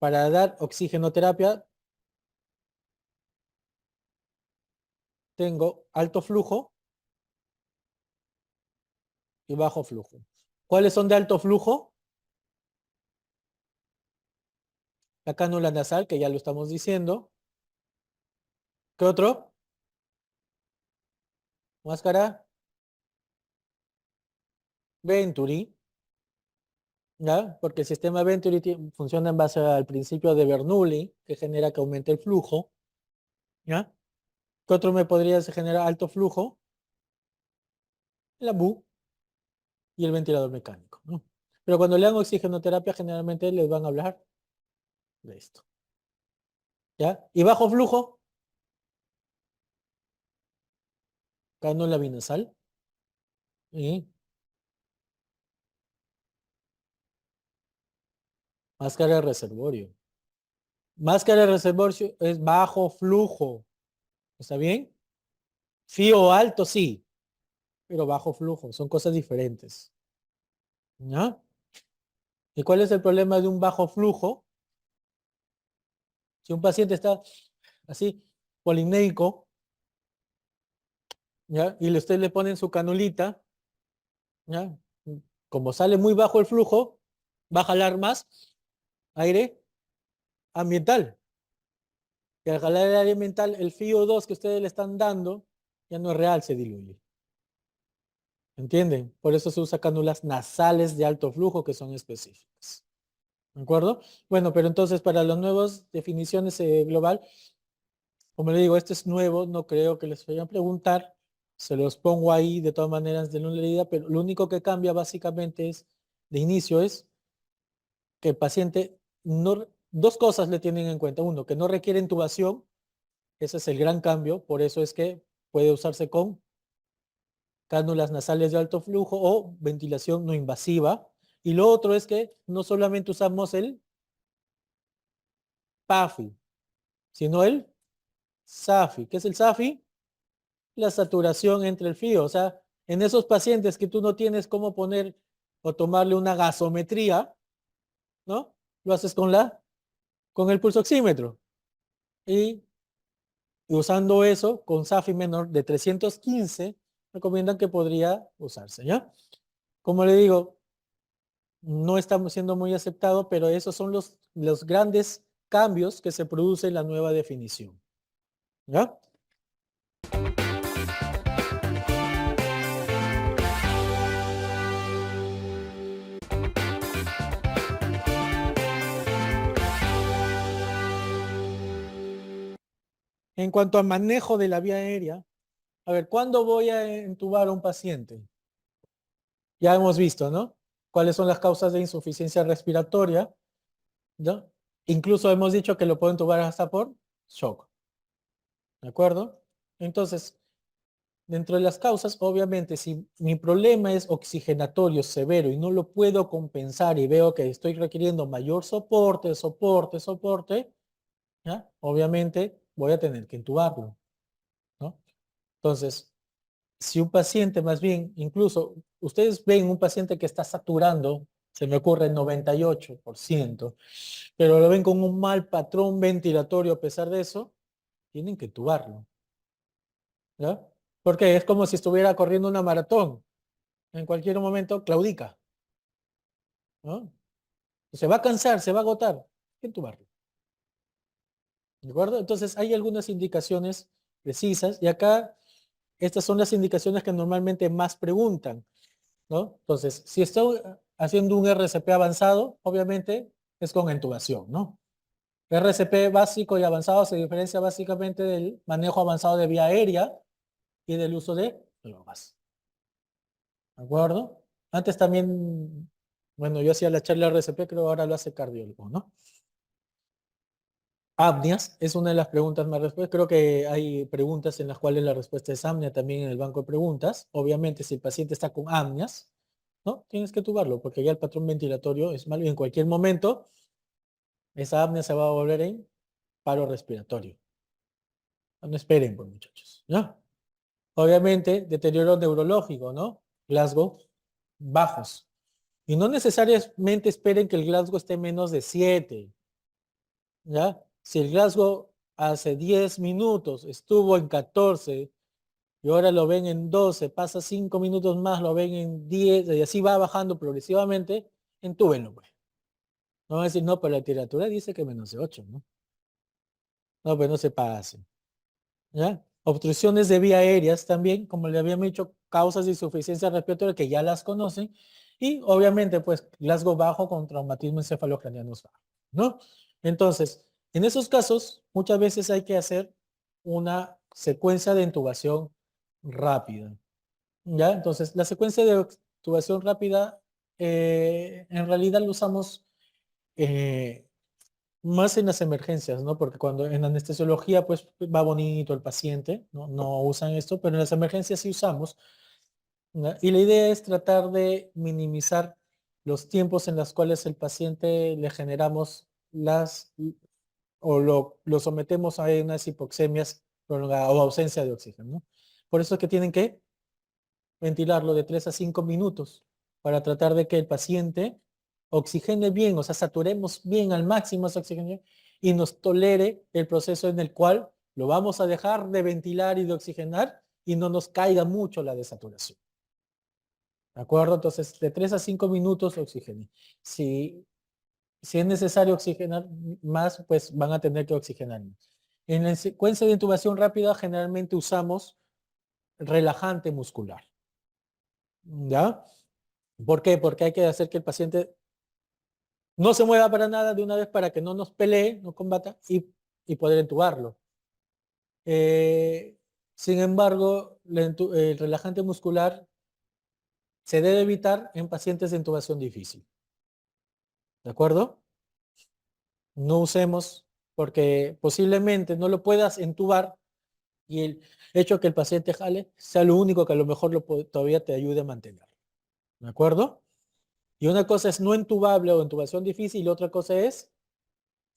para dar oxigenoterapia, tengo alto flujo y bajo flujo. ¿Cuáles son de alto flujo? La cánula nasal, que ya lo estamos diciendo. ¿Qué otro? Máscara Venturi, ¿ya? Porque el sistema Venturi funciona en base al principio de Bernoulli, que genera que aumente el flujo, ¿ya? ¿Qué otro me podría generar alto flujo? La BU y el ventilador mecánico, ¿no? Pero cuando le dan oxigenoterapia, generalmente les van a hablar de esto, ¿ya? Y bajo flujo, cánula binasal y máscara de reservorio. Máscara de reservorio es bajo flujo, ¿está bien? Fío alto, sí, pero bajo flujo, son cosas diferentes, ¿ya? ¿Y cuál es el problema de un bajo flujo? Si un paciente está así, polineico, ¿ya? Y usted le pone su canulita, ¿ya? Como sale muy bajo el flujo, va a jalar más aire ambiental. Y al jalar el aire ambiental, el FiO2 que ustedes le están dando ya no es real, se diluye. ¿Entienden? Por eso se usa cánulas nasales de alto flujo que son específicas. ¿De acuerdo? Bueno, pero entonces para las nuevas definiciones global, como le digo, este es nuevo, no creo que les vayan a preguntar, se los pongo ahí de todas maneras de una leída, pero lo único que cambia básicamente es, de inicio es, que el paciente no, dos cosas le tienen en cuenta. Uno, que no requiere intubación, ese es el gran cambio, por eso es que puede usarse con cánulas nasales de alto flujo o ventilación no invasiva. Y lo otro es que no solamente usamos el PAFI, sino el SAFI. ¿Qué es el SAFI? La saturación entre el FIO. O sea, en esos pacientes que tú no tienes cómo poner o tomarle una gasometría, ¿no? Lo haces con el pulsoxímetro. Y, y usando eso, con SAFI menor de 315, recomiendan que podría usarse, ¿ya? Como le digo, no estamos siendo muy aceptados, pero esos son los grandes cambios que se producen en la nueva definición, ¿ya? En cuanto a manejo de la vía aérea, a ver, ¿cuándo voy a entubar a un paciente? Ya hemos visto, ¿no? ¿Cuáles son las causas de insuficiencia respiratoria? ¿Ya? Incluso hemos dicho que lo pueden entubar hasta por shock, ¿de acuerdo? Entonces, dentro de las causas, obviamente, si mi problema es oxigenatorio severo y no lo puedo compensar y veo que estoy requiriendo mayor soporte, ¿ya? Obviamente voy a tener que intubarlo, ¿no? Entonces, si un paciente más bien, incluso ustedes ven un paciente que está saturando, se me ocurre el 98%, pero lo ven con un mal patrón ventilatorio a pesar de eso, tienen que intubarlo, ¿ya? Porque es como si estuviera corriendo una maratón. En cualquier momento claudica, ¿no? Se va a cansar, se va a agotar. Hay que entubarlo. ¿De acuerdo? Entonces hay algunas indicaciones precisas y acá estas son las indicaciones que normalmente más preguntan, ¿no? Entonces, si estoy haciendo un RCP avanzado, obviamente es con intubación, ¿no? RCP básico y avanzado se diferencia básicamente del manejo avanzado de vía aérea y del uso de drogas. ¿De acuerdo? Antes también, bueno, yo hacía la charla RCP, creo ahora lo hace cardiólogo, ¿no? Apnias es una de las preguntas más respuestas. Creo que hay preguntas en las cuales la respuesta es apnea también en el banco de preguntas. Obviamente, si el paciente está con apnias, ¿no? Tienes que tubarlo porque ya el patrón ventilatorio es malo y en cualquier momento esa apnea se va a volver en paro respiratorio. No esperen, pues, muchachos, ¿no? Obviamente, deterioro neurológico, ¿no? Glasgow bajos. Y no necesariamente esperen que el Glasgow esté menos de 7, ¿ya? Si el Glasgow hace 10 minutos estuvo en 14 y ahora lo ven en 12, pasa 5 minutos más, lo ven en 10 y así va bajando progresivamente, entúbenlo, pues. No van a decir, no, pero la literatura dice que menos de 8, ¿no? No, pues no se pasen, ¿ya? Obstrucciones de vía aéreas también, como le habíamos dicho, causas de insuficiencia respiratoria que ya las conocen. Y obviamente, pues, Glasgow bajo con traumatismo encefalocraniano bajo, ¿no? Entonces, en esos casos, muchas veces hay que hacer una secuencia de intubación rápida, ¿ya? Entonces, la secuencia de intubación rápida, en realidad lo usamos eh, más en las emergencias, ¿no? Porque cuando en anestesiología, pues va bonito el paciente, ¿no? No usan esto, pero en las emergencias sí usamos, ¿no? Y la idea es tratar de minimizar los tiempos en los cuales el paciente le generamos lo sometemos a unas hipoxemias prolongadas o ausencia de oxígeno, ¿no? Por eso es que tienen que ventilarlo de 3 a 5 minutos para tratar de que el paciente oxigene bien, o sea, saturemos bien al máximo ese oxígeno y nos tolere el proceso en el cual lo vamos a dejar de ventilar y de oxigenar y no nos caiga mucho la desaturación. ¿De acuerdo? Entonces, de 3 a 5 minutos oxígeno. Si es necesario oxigenar más, pues van a tener que oxigenar más. En la secuencia de intubación rápida generalmente usamos relajante muscular. ¿Ya? ¿Por qué? Porque hay que hacer que el paciente no se mueva para nada de una vez para que no nos pelee, no combata y poder entubarlo. Eh, Sin embargo, el relajante muscular se debe evitar en pacientes de intubación difícil. ¿De acuerdo? No usemos porque posiblemente no lo puedas entubar y el hecho que el paciente jale sea lo único que a lo mejor todavía te ayude a mantener. ¿De acuerdo? Y una cosa es no entubable o intubación difícil y otra cosa es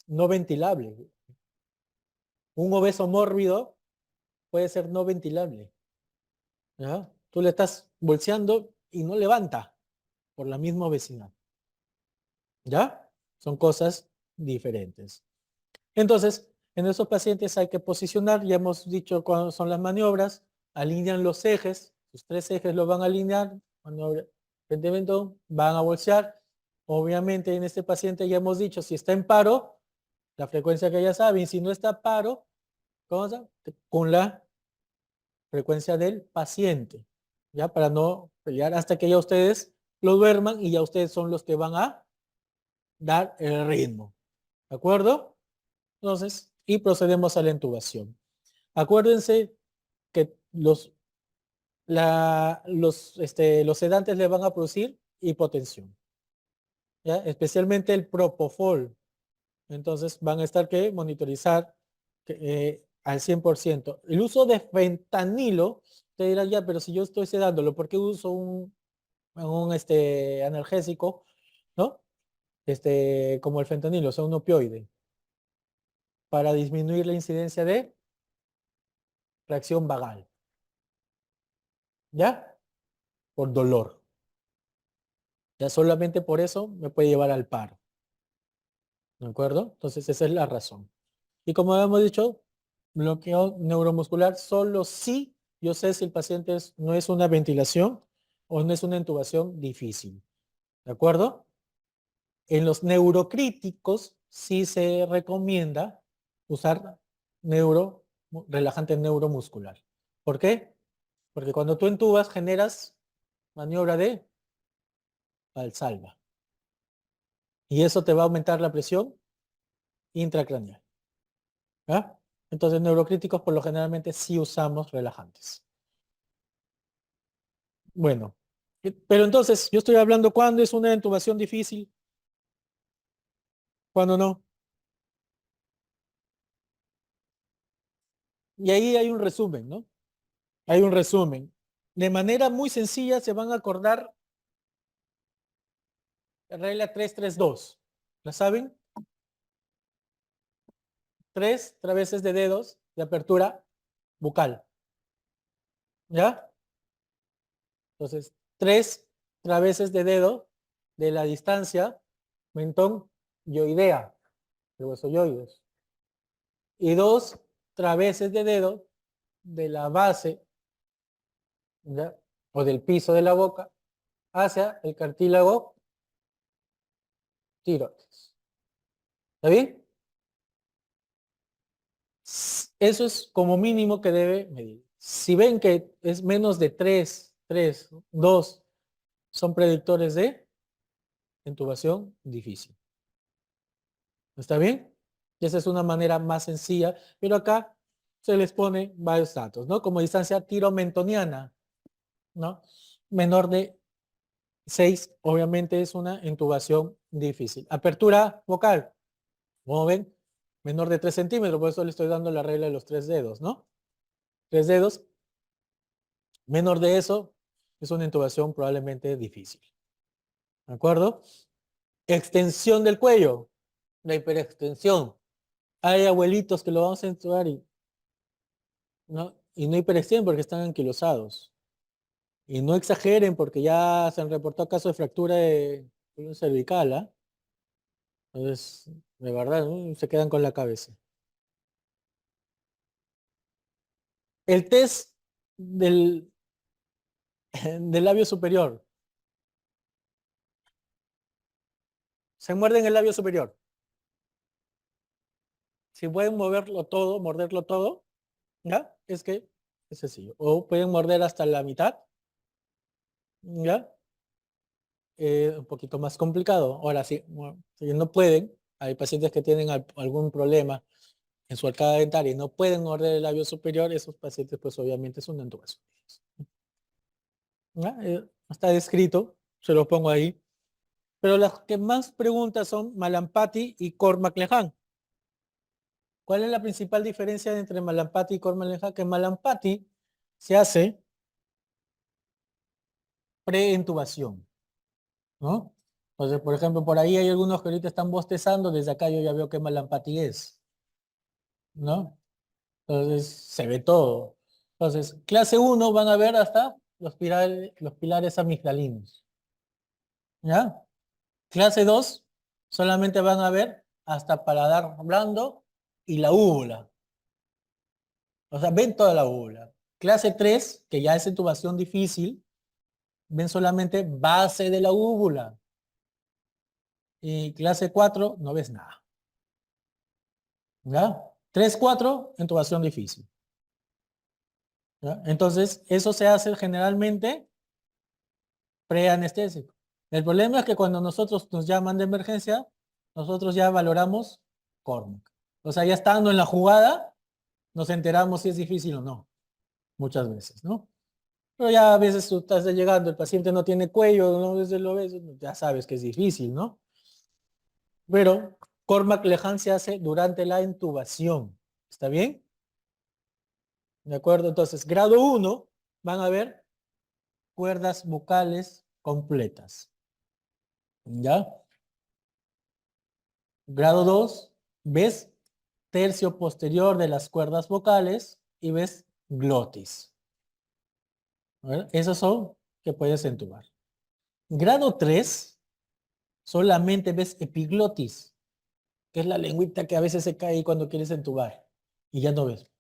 no ventilable. Un obeso mórbido puede ser no ventilable, ¿ya? Tú le estás bolseando y no levanta por la misma obesidad, ¿ya? Son cosas diferentes. Entonces, en esos pacientes hay que posicionar, ya hemos dicho cuáles son las maniobras, alinean los ejes, sus 3 ejes los van a alinear, maniobra, frente van a bolsear. Obviamente en este paciente ya hemos dicho, si está en paro, la frecuencia que ya saben, si no está paro, ¿cómo? Con la frecuencia del paciente, ya para no pelear hasta que ya ustedes lo duerman y ya ustedes son los que van a dar el ritmo, ¿de acuerdo? Entonces, y procedemos a la intubación. Acuérdense que los sedantes le van a producir hipotensión, ¿ya? Especialmente el propofol. Entonces van a estar que monitorizar al 100%. El uso de fentanilo, te dirán ya, pero si yo estoy sedándolo, ¿por qué uso un analgésico, ¿no? Como el fentanilo, o sea, un opioide, para disminuir la incidencia de reacción vagal, ¿ya? Por dolor. Ya solamente por eso me puede llevar al paro, ¿de acuerdo? Entonces esa es la razón. Y como hemos dicho, bloqueo neuromuscular solo si yo sé si el paciente no es una ventilación o no es una intubación difícil. ¿De acuerdo? En los neurocríticos sí se recomienda usar relajante neuromuscular. ¿Por qué? Porque cuando tú entubas generas maniobra de Valsalva. Y eso te va a aumentar la presión intracraneal. ¿Ya? Entonces, neurocríticos por lo generalmente sí usamos relajantes. Bueno, pero entonces yo estoy hablando cuando es una intubación difícil, cuando no. Y ahí hay un resumen, ¿no? Hay un resumen. De manera muy sencilla se van a acordar la regla 3-3-2. ¿La saben? 3 traveses de dedos de apertura bucal. ¿Ya? Entonces, 3 traveses de dedo de la distancia mentón yoidea, el hueso yoides. Y 2 traveses de dedo de la base, ¿ya? O del piso de la boca hacia el cartílago tiroides. ¿Está bien? Eso es como mínimo que debe medir. Si ven que es menos de 3, 2, son predictores de intubación difícil. ¿Está bien? Y esa es una manera más sencilla, pero acá se les pone varios datos, ¿no? Como distancia tiromentoniana, ¿no? Menor de 6, obviamente es una intubación difícil. Apertura vocal, como ven, menor de 3 centímetros, por eso le estoy dando la regla de los 3 dedos, ¿no? 3 dedos, menor de eso, es una intubación probablemente difícil. ¿De acuerdo? Extensión del cuello, la hiperextensión. Hay abuelitos que lo vamos a intubar y no hiperextienden porque están anquilosados. Y no exageren porque ya se han reportado casos de fractura de columna cervical, ¿ah? Entonces, de verdad, ¿no? Se quedan con la cabeza. El test del, del labio superior. Se muerden el labio superior. Si pueden moverlo todo, morderlo todo, ¿ya? Es que es sencillo. O pueden morder hasta la mitad, ¿ya? Un poquito más complicado. Ahora, si no pueden, hay pacientes que tienen algún problema en su arcada dentaria y no pueden morder el labio superior, esos pacientes pues obviamente son intubación. ¿Ya? Está descrito, se lo pongo ahí. Pero las que más preguntas son Malampati y Cormac-Lehane. ¿Cuál es la principal diferencia entre Malampati y Cormac-Lehane? Que Malampati se hace preintubación, ¿no? Entonces, por ejemplo, por ahí hay algunos que ahorita están bostezando, desde acá yo ya veo qué Malampati es, ¿no? Entonces, se ve todo. Entonces, clase 1 van a ver hasta los pilares amigdalinos, ¿ya? Clase 2 solamente van a ver hasta paladar blando y la úvula. O sea, ven toda la úvula. Clase 3, que ya es intubación difícil, ven solamente base de la úvula. Y clase 4, no ves nada. ¿Ya? 3, 4, intubación difícil. ¿Ya? Entonces, eso se hace generalmente preanestésico. El problema es que cuando nosotros nos llaman de emergencia, nosotros ya valoramos Cormac. O sea, ya estando en la jugada, nos enteramos si es difícil o no. Muchas veces, ¿no? Pero ya a veces tú estás llegando, el paciente no tiene cuello, no desde lo ves, ya sabes que es difícil, ¿no? Pero Cormac-Lehane se hace durante la intubación. ¿Está bien? ¿De acuerdo? Entonces, grado 1 van a ver cuerdas bucales completas. ¿Ya? Grado 2 ves tercio posterior de las cuerdas vocales y ves glotis. Esos son que puedes entubar. Grado 3 solamente ves epiglotis, que es la lengüita que a veces se cae cuando quieres entubar y ya no ves.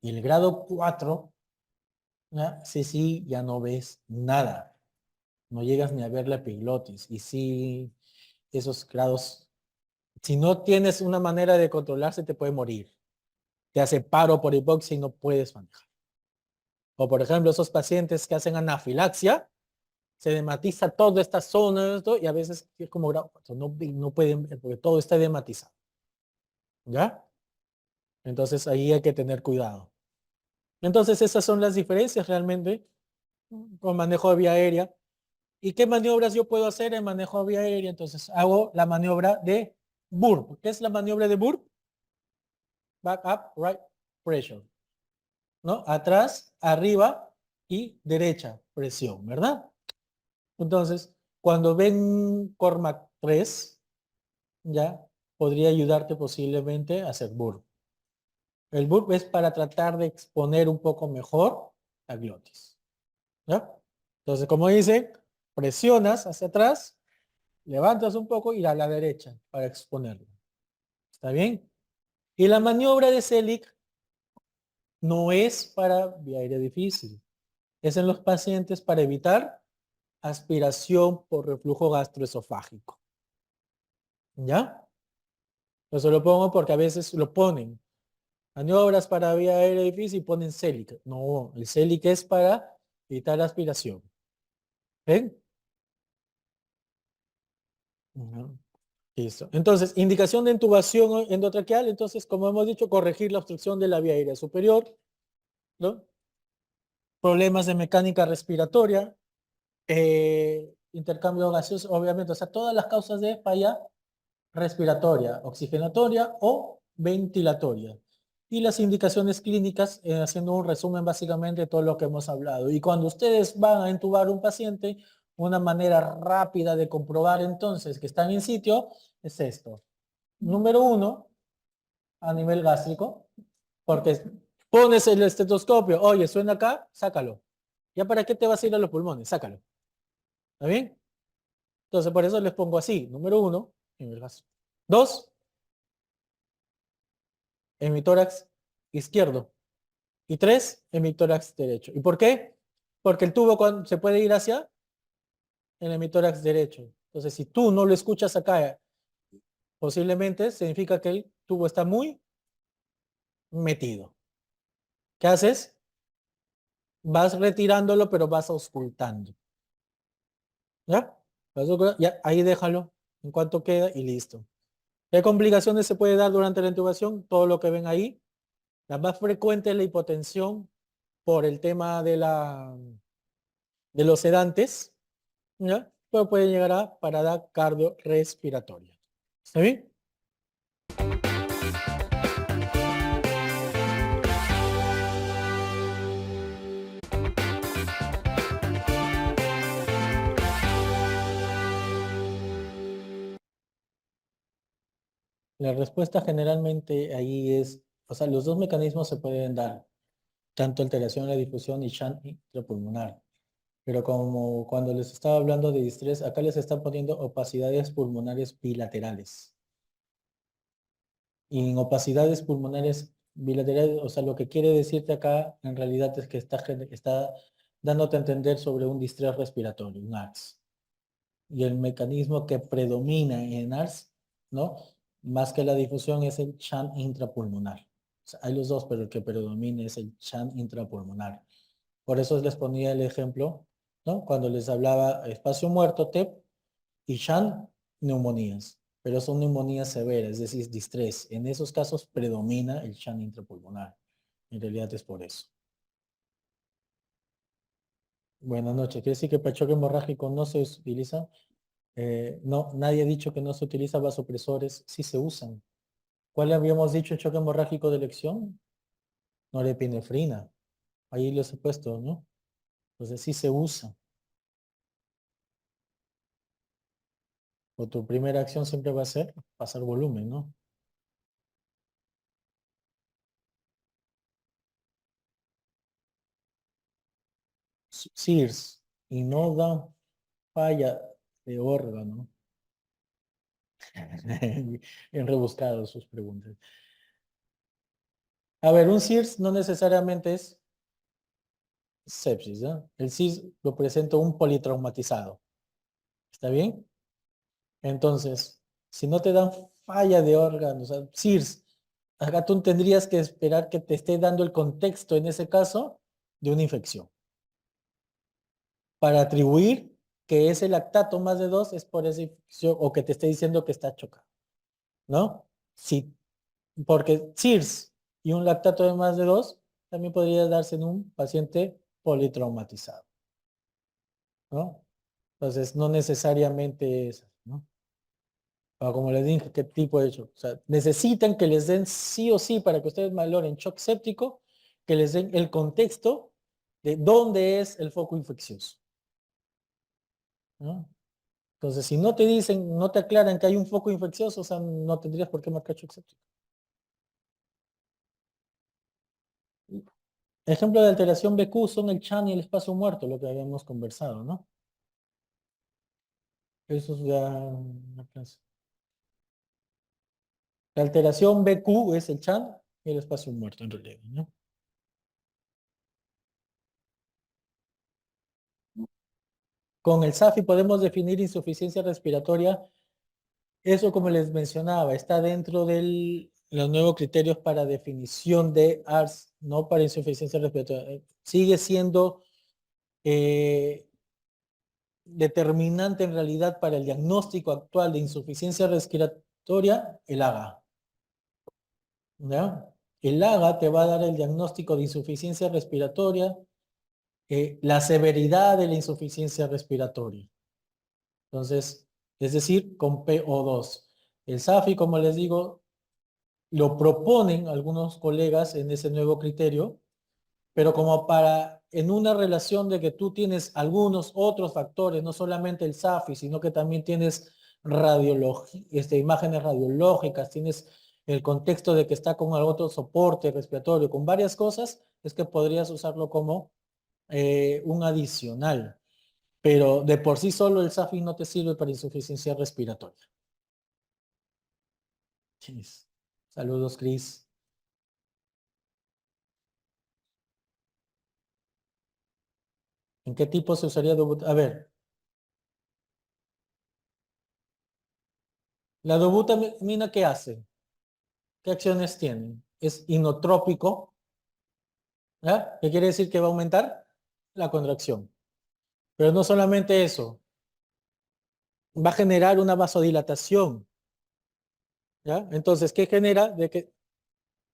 Y el grado 4 ¿Ya? Sí, sí, ya no ves nada. No llegas ni a ver la epiglotis. Y sí, esos grados, si no tienes una manera de controlarse, te puede morir. Te hace paro por hipoxia y no puedes manejar. O por ejemplo, esos pacientes que hacen anafilaxia, se dematiza toda esta zona esto, y a veces es como grado 4, no pueden ver porque todo está dematizado. ¿Ya? Entonces ahí hay que tener cuidado. Entonces esas son las diferencias realmente con manejo de vía aérea. ¿Y qué maniobras yo puedo hacer en manejo de vía aérea? Entonces hago la maniobra de burp. ¿Qué es la maniobra de burp? Back up, right pressure. ¿No? Atrás, arriba y derecha presión, ¿verdad? Entonces, cuando ven Cormac 3, ya podría ayudarte posiblemente a hacer burp. El burp es para tratar de exponer un poco mejor la glotis. ¿Ya? Entonces, como dice, presionas hacia atrás, levantas un poco y a la derecha para exponerlo. ¿Está bien? Y la maniobra de Selig no es para vía aérea difícil. Es en los pacientes para evitar aspiración por reflujo gastroesofágico. ¿Ya? Eso lo pongo porque a veces lo ponen. Maniobras para vía aérea difícil y ponen Selig. No, el Selig es para evitar aspiración. ¿Ven? Ujú. Listo. Entonces, indicación de intubación endotraqueal. Entonces, como hemos dicho, corregir la obstrucción de la vía aérea superior, ¿no? Problemas de mecánica respiratoria, intercambio gaseoso, obviamente, o sea, todas las causas de falla respiratoria, oxigenatoria o ventilatoria. Y las indicaciones clínicas, haciendo un resumen básicamente de todo lo que hemos hablado. Y cuando ustedes van a intubar un paciente, una manera rápida de comprobar entonces que están en sitio es esto. Número uno, a nivel gástrico, porque pones el estetoscopio, oye, suena acá, sácalo. ¿Ya para qué te vas a ir a los pulmones? Sácalo. ¿Está bien? Entonces, por eso les pongo así. Número uno, en el gástrico. Dos, en mi tórax izquierdo. Y tres, en mi tórax derecho. ¿Y por qué? Porque el tubo se puede ir hacia el hemitórax derecho. Entonces, si tú no lo escuchas acá, posiblemente significa que el tubo está muy metido. ¿Qué haces? Vas retirándolo, pero vas auscultando. ¿Ya? Ya, ahí déjalo en cuanto queda y listo. ¿Qué complicaciones se puede dar durante la intubación? Todo lo que ven ahí. La más frecuente es la hipotensión por el tema de los sedantes, ¿ya? Pero puede llegar a parada cardiorrespiratoria. ¿Está bien? La respuesta generalmente ahí es, o sea, los dos mecanismos se pueden dar, tanto alteración de la difusión y shunt intrapulmonar. Pero como cuando les estaba hablando de distrés, acá les están poniendo opacidades pulmonares bilaterales. Y en opacidades pulmonares bilaterales, o sea, lo que quiere decirte acá en realidad es que está dándote a entender sobre un distrés respiratorio, un ARS. Y el mecanismo que predomina en ARS, ¿no? Más que la difusión es el shunt intrapulmonar. O sea, hay los dos, pero el que predomina es el shunt intrapulmonar. Por eso les ponía el ejemplo, ¿no? Cuando les hablaba espacio muerto, TEP, y shunt, neumonías. Pero son neumonías severas, es decir, distrés. En esos casos predomina el shunt intrapulmonar. En realidad es por eso. Buenas noches. ¿Quiere decir que para choque hemorrágico no se utiliza? No, nadie ha dicho que no se utiliza vasopresores. Sí se usan. ¿Cuál habíamos dicho en choque hemorrágico de elección? Norepinefrina. Ahí los he puesto, ¿no? Entonces sí se usa. O tu primera acción siempre va a ser pasar volumen, ¿no? SIRS. Y no da falla de órgano. Bien rebuscado sus preguntas. A ver, un SIRS no necesariamente es sepsis, ¿no? El CIS lo presenta un politraumatizado. ¿Está bien? Entonces, si no te dan falla de órganos, o sea, CIRS, acá tú tendrías que esperar que te esté dando el contexto, en ese caso, de una infección. Para atribuir que ese lactato más de 2 es por esa infección o que te esté diciendo que está chocado, ¿no? Sí, porque CIRS y un lactato de más de 2 también podría darse en un paciente politraumatizado, ¿no? Entonces, no necesariamente es, ¿no? Pero como les dije, ¿qué tipo de shock? O sea, necesitan que les den sí o sí para que ustedes valoren shock séptico, que les den el contexto de dónde es el foco infeccioso, ¿no? Entonces, si no te dicen, no te aclaran que hay un foco infeccioso, o sea, no tendrías por qué marcar shock séptico. Ejemplo de alteración BQ son el chan y el espacio muerto, lo que habíamos conversado, ¿no? Eso es ya una clase. La alteración BQ es el chan y el espacio muerto en realidad, ¿no? Con el SAFI podemos definir insuficiencia respiratoria. Eso, como les mencionaba, está dentro de los nuevos criterios para definición de ARS, no para insuficiencia respiratoria. Sigue siendo determinante en realidad para el diagnóstico actual de insuficiencia respiratoria, el AGA. ¿Ya? El AGA te va a dar el diagnóstico de insuficiencia respiratoria, la severidad de la insuficiencia respiratoria. Entonces, es decir, con PO2. El SAFI, como les digo, lo proponen algunos colegas en ese nuevo criterio, pero como para, en una relación de que tú tienes algunos otros factores, no solamente el SAFI, sino que también tienes imágenes radiológicas, tienes el contexto de que está con algún otro soporte respiratorio, con varias cosas, es que podrías usarlo como un adicional. Pero de por sí solo el SAFI no te sirve para insuficiencia respiratoria. Chis. Saludos, Cris. ¿En qué tipo se usaría dobutamina? A ver, la dobutamina, ¿qué hace? ¿Qué acciones tiene? Es inotrópico, ¿ya? ¿Qué quiere decir que va a aumentar? La contracción. Pero no solamente eso, va a generar una vasodilatación, ¿ya? Entonces, ¿qué genera? De que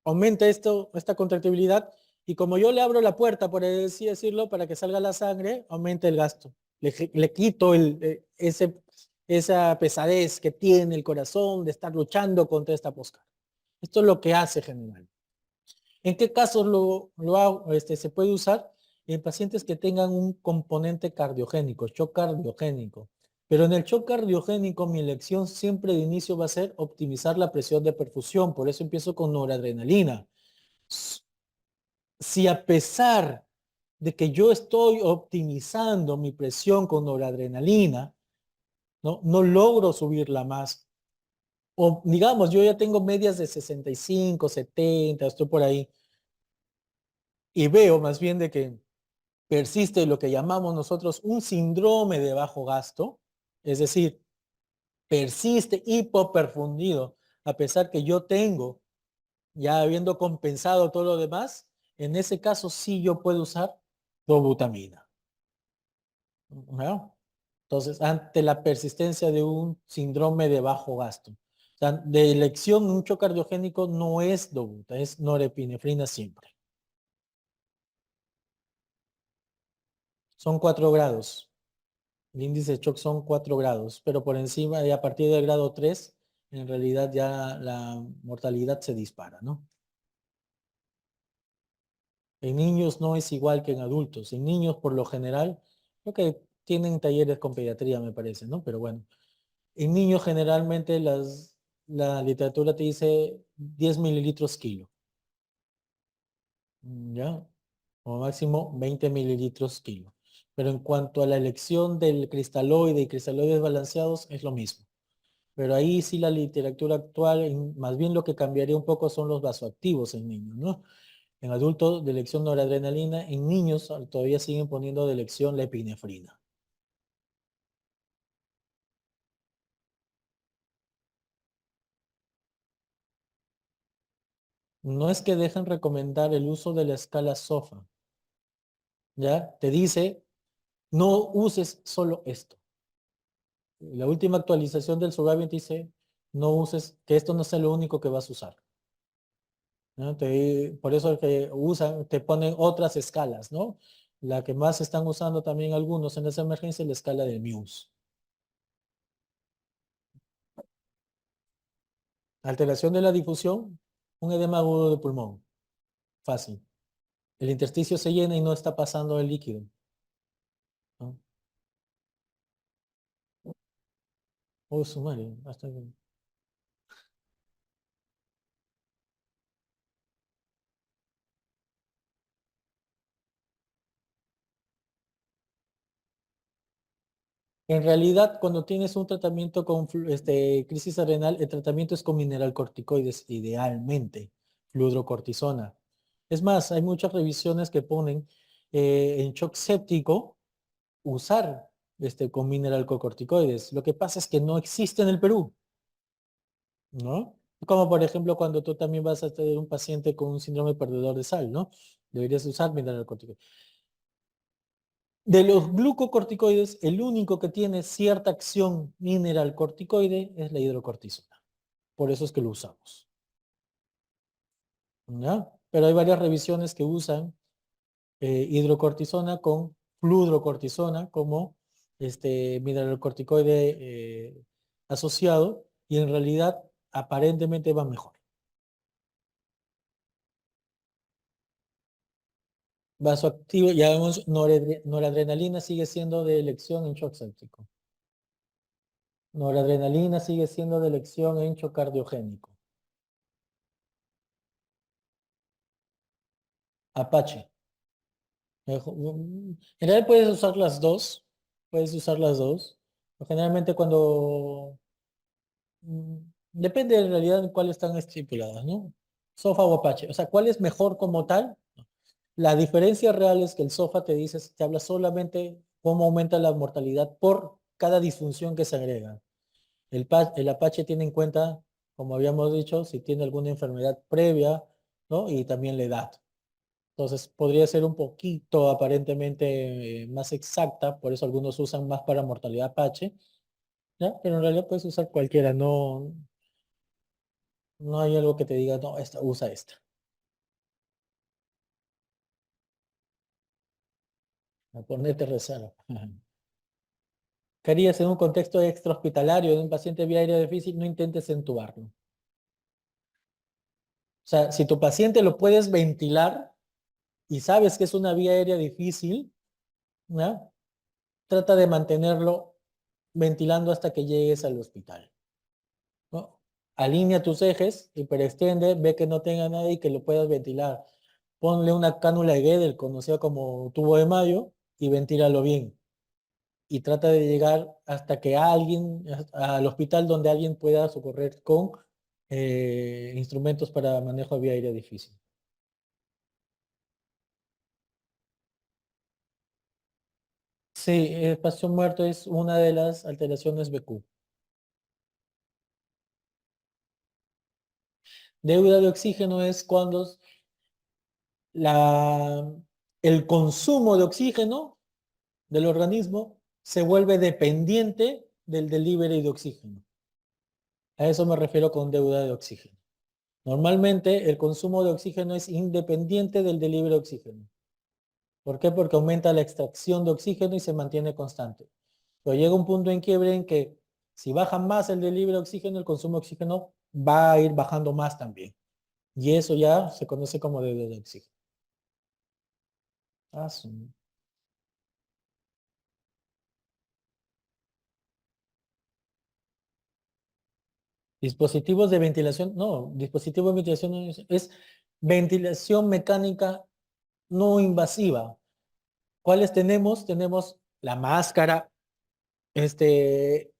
aumenta esta contractibilidad y como yo le abro la puerta, por así decirlo, para que salga la sangre, aumenta el gasto. Le quito esa pesadez que tiene el corazón de estar luchando contra esta posca. Esto es lo que hace general. ¿En qué casos se puede usar? En pacientes que tengan un componente cardiogénico, shock cardiogénico. Pero en el shock cardiogénico mi elección siempre de inicio va a ser optimizar la presión de perfusión. Por eso empiezo con noradrenalina. Si a pesar de que yo estoy optimizando mi presión con noradrenalina, no logro subirla más. O digamos, yo ya tengo medias de 65, 70, estoy por ahí. Y veo más bien de que persiste lo que llamamos nosotros un síndrome de bajo gasto, es decir, persiste hipoperfundido, a pesar que yo tengo, ya habiendo compensado todo lo demás, en ese caso sí yo puedo usar dobutamina. ¿No? Entonces, ante la persistencia de un síndrome de bajo gasto. O sea, de elección, un shock cardiogénico no es dobuta, es norepinefrina siempre. Son 4 grados. El índice de shock son 4 grados, pero por encima y a partir del grado 3, en realidad ya la mortalidad se dispara, ¿no? En niños no es igual que en adultos. En niños, por lo general, creo que tienen talleres con pediatría, me parece, ¿no? Pero bueno, en niños generalmente la literatura te dice 10 mililitros kilo, ¿ya? O máximo 20 mililitros kilo. Pero en cuanto a la elección del cristaloide y cristaloides balanceados, es lo mismo. Pero ahí sí la literatura actual, más bien lo que cambiaría un poco son los vasoactivos en niños, ¿no? En adultos de elección noradrenalina, en niños todavía siguen poniendo de elección la epinefrina. No es que dejen recomendar el uso de la escala SOFA, ¿ya? Te dice, no uses solo esto. La última actualización del Survivant dice, no uses, que esto no sea lo único que vas a usar, ¿no? Por eso que usan, te ponen otras escalas, ¿no? La que más están usando también algunos en esa emergencia es la escala de Muse. Alteración de la difusión, un edema agudo de pulmón. Fácil. El intersticio se llena y no está pasando el líquido, ¿no? Oh, su madre, hasta bien. En realidad, cuando tienes un tratamiento con crisis renal, el tratamiento es con mineralcorticoides, idealmente, fludrocortisona. Es más, hay muchas revisiones que ponen en shock séptico usar con mineralcorticoides. Lo que pasa es que no existe en el Perú, ¿no? Como por ejemplo cuando tú también vas a tener un paciente con un síndrome perdedor de sal, ¿no? Deberías usar mineralcorticoides. De los glucocorticoides, el único que tiene cierta acción mineralcorticoide es la hidrocortisona. Por eso es que lo usamos, ¿ya? Pero hay varias revisiones que usan hidrocortisona con fludrocortisona como mineralcorticoide asociado y en realidad aparentemente va mejor. Vasoactivo, ya vemos, noradrenalina sigue siendo de elección en shock séptico. Noradrenalina sigue siendo de elección en shock cardiogénico. Apache. En realidad puedes usar las dos. Puedes usar las dos. Pero generalmente cuando... mm, Depende en realidad de cuáles están estipuladas, ¿no? SOFA o Apache. O sea, ¿cuál es mejor como tal? La diferencia real es que el SOFA te dice, te habla solamente cómo aumenta la mortalidad por cada disfunción que se agrega. El Apache tiene en cuenta, como habíamos dicho, si tiene alguna enfermedad previa, ¿no? Y también la edad. Entonces podría ser un poquito aparentemente más exacta, por eso algunos usan más para mortalidad Apache, ¿ya? Pero en realidad puedes usar cualquiera, no hay algo que te diga, no, usa esta. A ponerte rezar. ¿Qué harías en un contexto extrahospitalario de un paciente vía aérea difícil? No intentes entubarlo. O sea, si tu paciente lo puedes ventilar y sabes que es una vía aérea difícil, ¿ya? Trata de mantenerlo ventilando hasta que llegues al hospital, ¿no? Alinea tus ejes, hiperextiende, ve que no tenga nada y que lo puedas ventilar. Ponle una cánula de Guedel, conocida como tubo de Mayo, y ventílalo bien. Y trata de llegar hasta que alguien, al hospital donde alguien pueda socorrer con instrumentos para manejo de vía aérea difícil. Sí, espacio muerto es una de las alteraciones BQ. Deuda de oxígeno es cuando la, el consumo de oxígeno del organismo se vuelve dependiente del delivery de oxígeno. A eso me refiero con deuda de oxígeno. Normalmente el consumo de oxígeno es independiente del delivery de oxígeno. ¿Por qué? Porque aumenta la extracción de oxígeno y se mantiene constante. Pero llega un punto en quiebre en que si baja más el delivery de oxígeno, el consumo de oxígeno va a ir bajando más también. Y eso ya se conoce como deuda de oxígeno. Ah, sí. Dispositivos de ventilación, no, dispositivo de ventilación no es ventilación mecánica no invasiva. ¿Cuáles tenemos? Tenemos la máscara, este,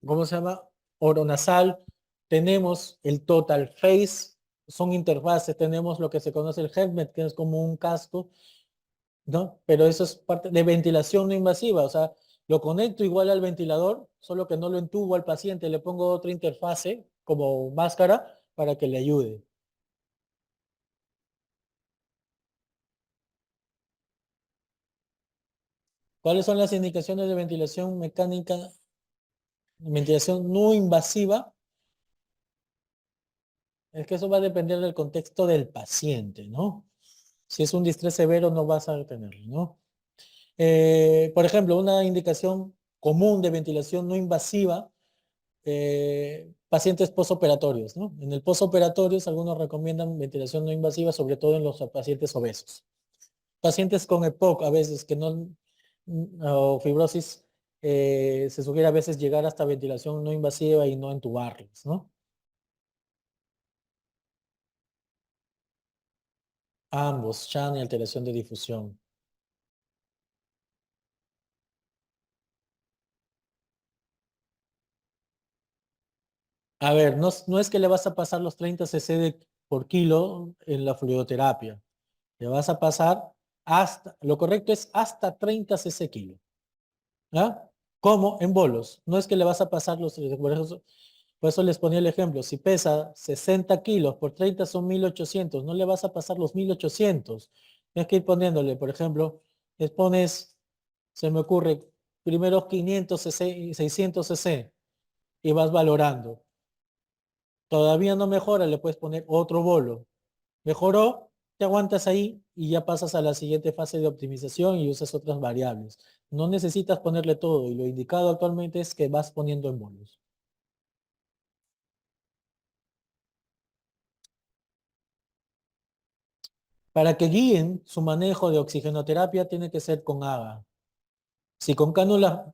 ¿cómo se llama? Oronasal, tenemos el Total Face, son interfaces, tenemos lo que se conoce el helmet, que es como un casco, ¿no? Pero eso es parte de ventilación no invasiva, o sea, lo conecto igual al ventilador, solo que no lo entubo al paciente, le pongo otra interfase como máscara para que le ayude. ¿Cuáles son las indicaciones de ventilación mecánica, ventilación no invasiva? Es que eso va a depender del contexto del paciente, ¿no? Si es un distrés severo no vas a tenerlo, ¿no? Por ejemplo, una indicación común de ventilación no invasiva, pacientes posoperatorios, ¿no? En el posoperatorios algunos recomiendan ventilación no invasiva, sobre todo en los pacientes obesos. Pacientes con EPOC a veces que no, o fibrosis, se sugiere a veces llegar hasta ventilación no invasiva y no entubarlos, ¿no? Ambos, Chan y alteración de difusión. A ver, no, no es que le vas a pasar los 30 cc por kilo en la fluidoterapia. Le vas a pasar hasta, lo correcto es hasta 30 cc kilo. ¿Ah? ¿Cómo? En bolos. No es que le vas a pasar los, por eso les ponía el ejemplo. Si pesa 60 kilos por 30 son 1800. No le vas a pasar los 1800. Tienes que ir poniéndole, por ejemplo, les pones, se me ocurre, primero 500 cc y 600 cc y vas valorando. Todavía no mejora, le puedes poner otro bolo. Mejoró, te aguantas ahí y ya pasas a la siguiente fase de optimización y usas otras variables. No necesitas ponerle todo y lo indicado actualmente es que vas poniendo en bonos. Para que guíen su manejo de oxigenoterapia tiene que ser con AGA. Si con cánula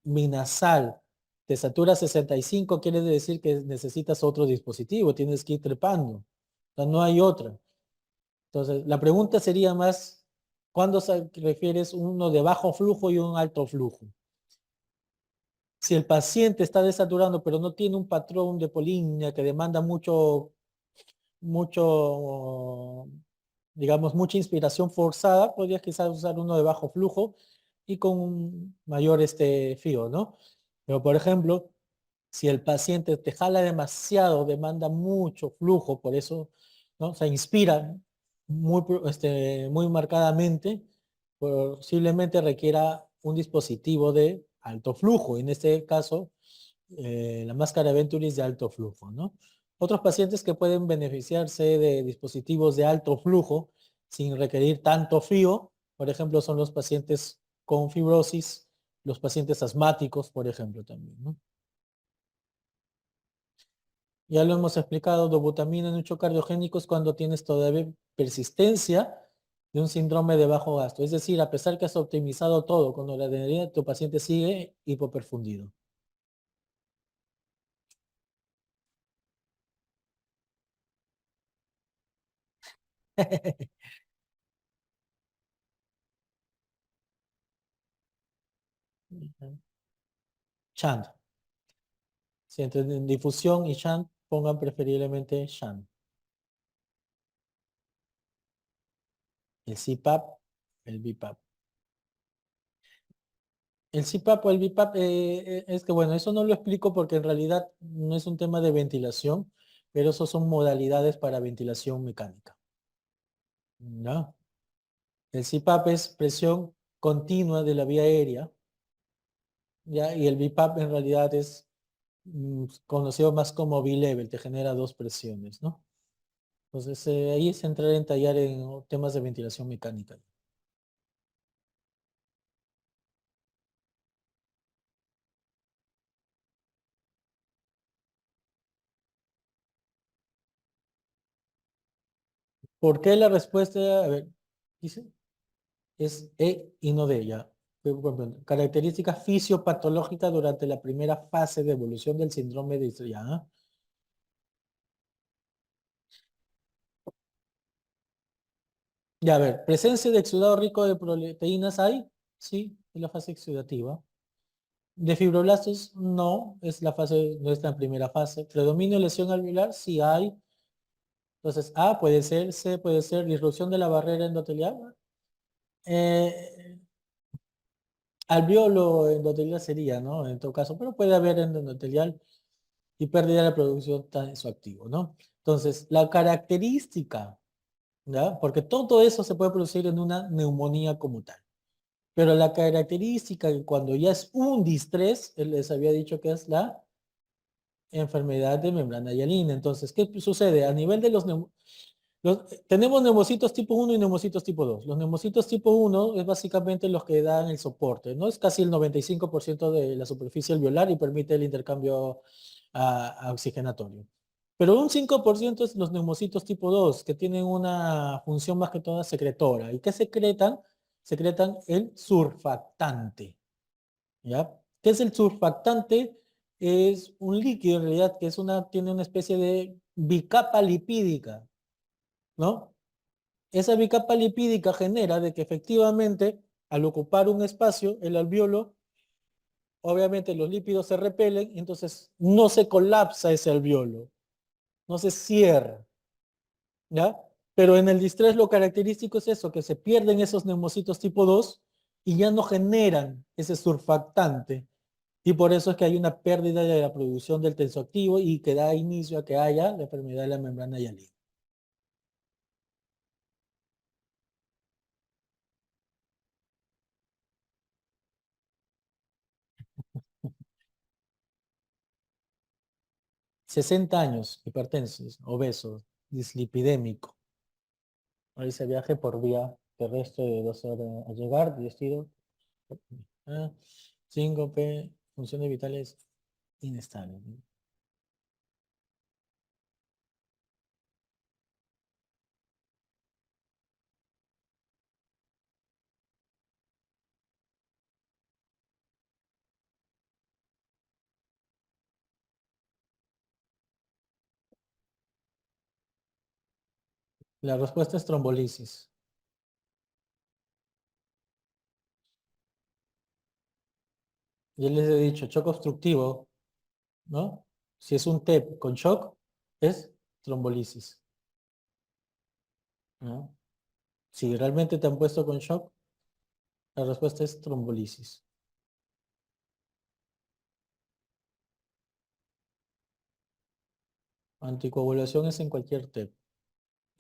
binasal te satura 65, quiere decir que necesitas otro dispositivo, tienes que ir trepando. O sea, no hay otra. Entonces, la pregunta sería más, ¿cuándo refieres uno de bajo flujo y un alto flujo? Si el paciente está desaturando, pero no tiene un patrón de polinemia que demanda mucho, digamos, mucha inspiración forzada, podrías quizás usar uno de bajo flujo y con un mayor fío, ¿no? Pero, por ejemplo, si el paciente te jala demasiado, demanda mucho flujo, por eso, ¿no? Se inspira muy marcadamente, posiblemente requiera un dispositivo de alto flujo. En este caso, la máscara Venturis de alto flujo, ¿no? Otros pacientes que pueden beneficiarse de dispositivos de alto flujo sin requerir tanto frío, por ejemplo, son los pacientes con fibrosis, los pacientes asmáticos, por ejemplo, también, ¿no? Ya lo hemos explicado, dobutamina en hecho cardiogénico es cuando tienes todavía persistencia de un síndrome de bajo gasto. Es decir, a pesar que has optimizado todo con noradrenalina, tu paciente sigue hipoperfundido. Chant. Si entre difusión y shunt, pongan preferiblemente shunt. El CPAP, el BiPAP. El CPAP o el BiPAP, es que bueno, eso no lo explico porque en realidad no es un tema de ventilación, pero eso son modalidades para ventilación mecánica. ¿No? El CPAP es presión continua de la vía aérea, ¿ya? Y el BiPAP en realidad es conocido más como B-level, te genera dos presiones, ¿no? Entonces ahí es entrar en tallar en temas de ventilación mecánica. ¿Por qué la respuesta? A ver, dice, es E y no D ya. Características fisiopatológicas durante la primera fase de evolución del síndrome de ya. ¿Ah? Ya, a ver, presencia de exudado rico de proteínas hay, sí, en la fase exudativa. De fibroblastos, no, es la fase, no es la primera fase. Predominio de lesión alveolar, sí hay. Entonces, A puede ser, C puede ser disrupción de la barrera endotelial. Eh, Alveolo endotelial sería, ¿no? En todo caso, pero puede haber endotelial y pérdida de la producción tensoactivo, ¿no? Entonces, la característica, ¿ya? Porque todo eso se puede producir en una neumonía como tal. Pero la característica que cuando ya es un distrés, él les había dicho que es la enfermedad de membrana hialina. Entonces, ¿qué sucede? A nivel de tenemos neumocitos tipo 1 y neumocitos tipo 2. Los neumocitos tipo 1 es básicamente los que dan el soporte, ¿no? Es casi el 95% de la superficie alveolar y permite el intercambio oxigenatorio. Pero un 5% es los neumocitos tipo 2, que tienen una función más que toda secretora. ¿Y qué secretan? Secretan el surfactante, ¿ya? ¿Qué es el surfactante? Es un líquido en realidad que tiene una especie de bicapa lipídica, ¿no? Esa bicapa lipídica genera de que efectivamente al ocupar un espacio, el alveolo, obviamente los lípidos se repelen, y entonces no se colapsa ese alveolo, no se cierra, ¿ya? Pero en el distrés lo característico es eso, que se pierden esos neumocitos tipo 2 y ya no generan ese surfactante. Y por eso es que hay una pérdida de la producción del tensoactivo y que da inicio a que haya la enfermedad de la membrana hialina. 60 años, hipertenso, obeso, dislipidémico. Realiza viaje por vía terrestre de 12 horas a llegar, destino, ah, síncope, funciones vitales inestables, ¿no? La respuesta es trombolisis. Ya les he dicho, shock obstructivo, ¿no? Si es un TEP con shock, es trombolisis, ¿no? Si realmente te han puesto con shock, la respuesta es trombolisis. Anticoagulación es en cualquier TEP.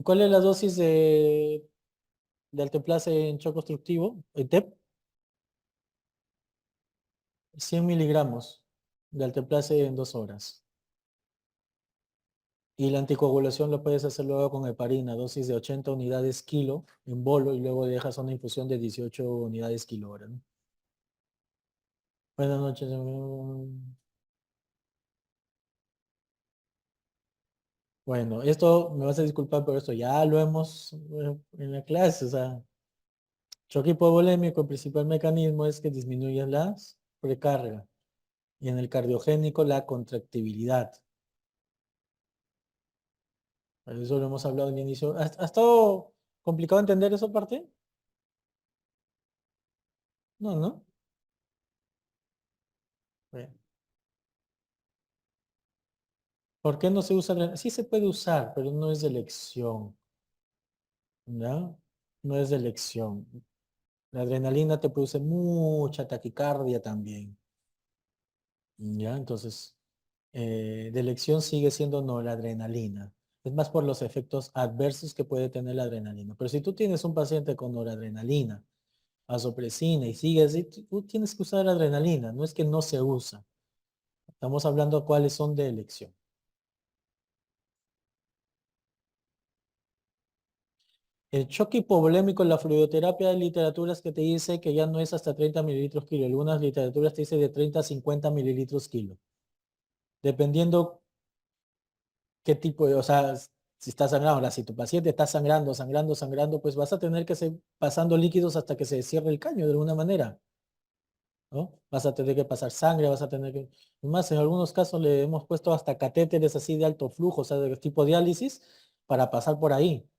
¿Cuál es la dosis de alteplase en shock obstructivo? ¿En TEP? 100 miligramos de alteplase en 2 horas. Y la anticoagulación lo puedes hacer luego con heparina, dosis de 80 unidades kilo en bolo y luego dejas una infusión de 18 unidades kilo hora, ¿no? Buenas noches. Bueno, esto me vas a disculpar, pero esto ya lo hemos en la clase. O sea, choque hipovolémico, el principal mecanismo es que disminuye la precarga y en el cardiogénico la contractibilidad. Eso lo hemos hablado en el inicio. ¿Ha estado complicado entender esa parte? No, ¿no? Bueno. ¿Por qué no se usa? Sí se puede usar, pero no es de elección, ¿ya? No es de elección. La adrenalina te produce mucha taquicardia también, ¿ya? Entonces, de elección sigue siendo no la adrenalina. Es más por los efectos adversos que puede tener la adrenalina. Pero si tú tienes un paciente con noradrenalina, vasopresina y sigues, tú tienes que usar adrenalina, no es que no se usa. Estamos hablando cuáles son de elección. El choque hipovolémico en la fluidoterapia de literaturas que te dice que ya no es hasta 30 mililitros kilo. Algunas literaturas te dicen de 30 a 50 mililitros kilo. Dependiendo qué tipo de, o sea, si está sangrando, ahora si tu paciente está sangrando, sangrando, sangrando, pues vas a tener que seguir pasando líquidos hasta que se cierre el caño de alguna manera, ¿no? Vas a tener que pasar sangre, vas a tener que... Más, en algunos casos le hemos puesto hasta catéteres así de alto flujo, o sea, de tipo diálisis, para pasar por ahí.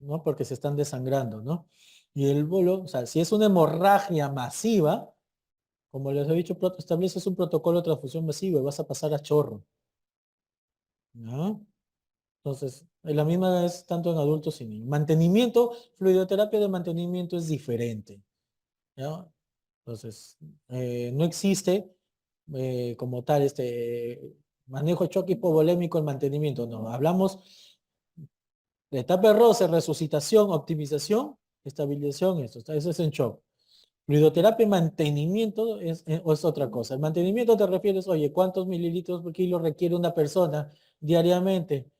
¿No? Porque se están desangrando, ¿no? Y el bolo, o sea, si es una hemorragia masiva, como les he dicho, estableces un protocolo de transfusión masiva y vas a pasar a chorro, ¿no? Entonces, la misma es tanto en adultos y niños. Mantenimiento, fluidoterapia de mantenimiento es diferente, ¿ya? Entonces, no existe como tal este manejo de choque hipovolémico en mantenimiento, no. Hablamos de etapa de roce, resucitación, optimización, estabilización, eso es en shock. Fluidoterapia y mantenimiento es otra cosa. El mantenimiento te refieres, oye, ¿cuántos mililitros por kilo requiere una persona diariamente?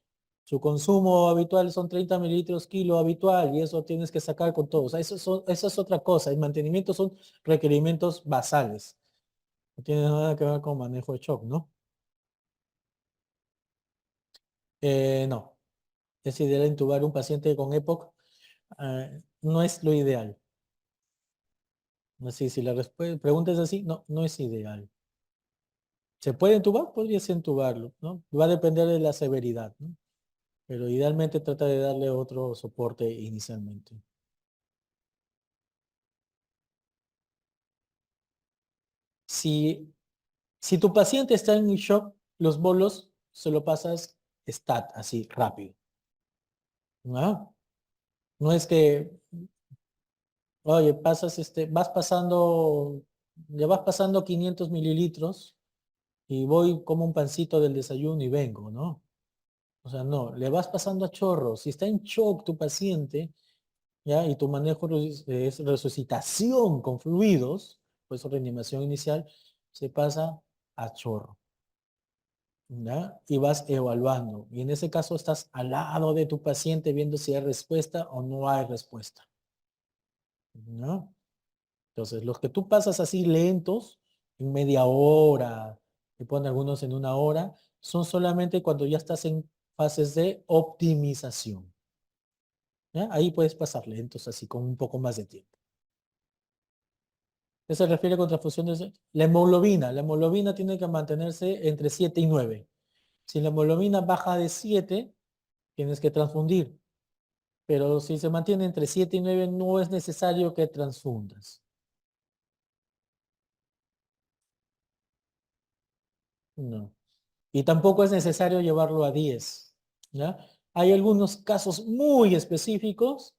Su consumo habitual son 30 mililitros kilo habitual y eso tienes que sacar con todo. O sea, eso es otra cosa. El mantenimiento son requerimientos basales. No tiene nada que ver con manejo de shock, ¿no? No. Es ideal intubar un paciente con EPOC. No es lo ideal. No sé si la pregunta es así, no, no es ideal. ¿Se puede entubar? Podrías entubarlo, ¿no? Va a depender de la severidad, ¿no? Pero idealmente trata de darle otro soporte inicialmente. Si, si tu paciente está en shock, los bolos se lo pasas stat, así, rápido, ¿no? No es que, oye, vas pasando, ya vas pasando 500 mililitros y voy como un pancito del desayuno y vengo, ¿no? O sea, no, le vas pasando a chorro. Si está en shock tu paciente, ¿ya? Y tu manejo es resucitación con fluidos, pues reanimación inicial, se pasa a chorro, ¿ya? Y vas evaluando. Y en ese caso estás al lado de tu paciente viendo si hay respuesta o no hay respuesta, ¿no? Entonces, los que tú pasas así lentos, en media hora, te ponen algunos en una hora, son solamente cuando ya estás en fases de optimización, ¿ya? Ahí puedes pasar lentos, así con un poco más de tiempo. ¿Qué se refiere con transfusiones? La hemoglobina tiene que mantenerse entre 7 y 9. Si la hemoglobina baja de 7, tienes que transfundir. Pero si se mantiene entre 7 y 9, no es necesario que transfundas. No. Y tampoco es necesario llevarlo a 10. ¿Ya? Hay algunos casos muy específicos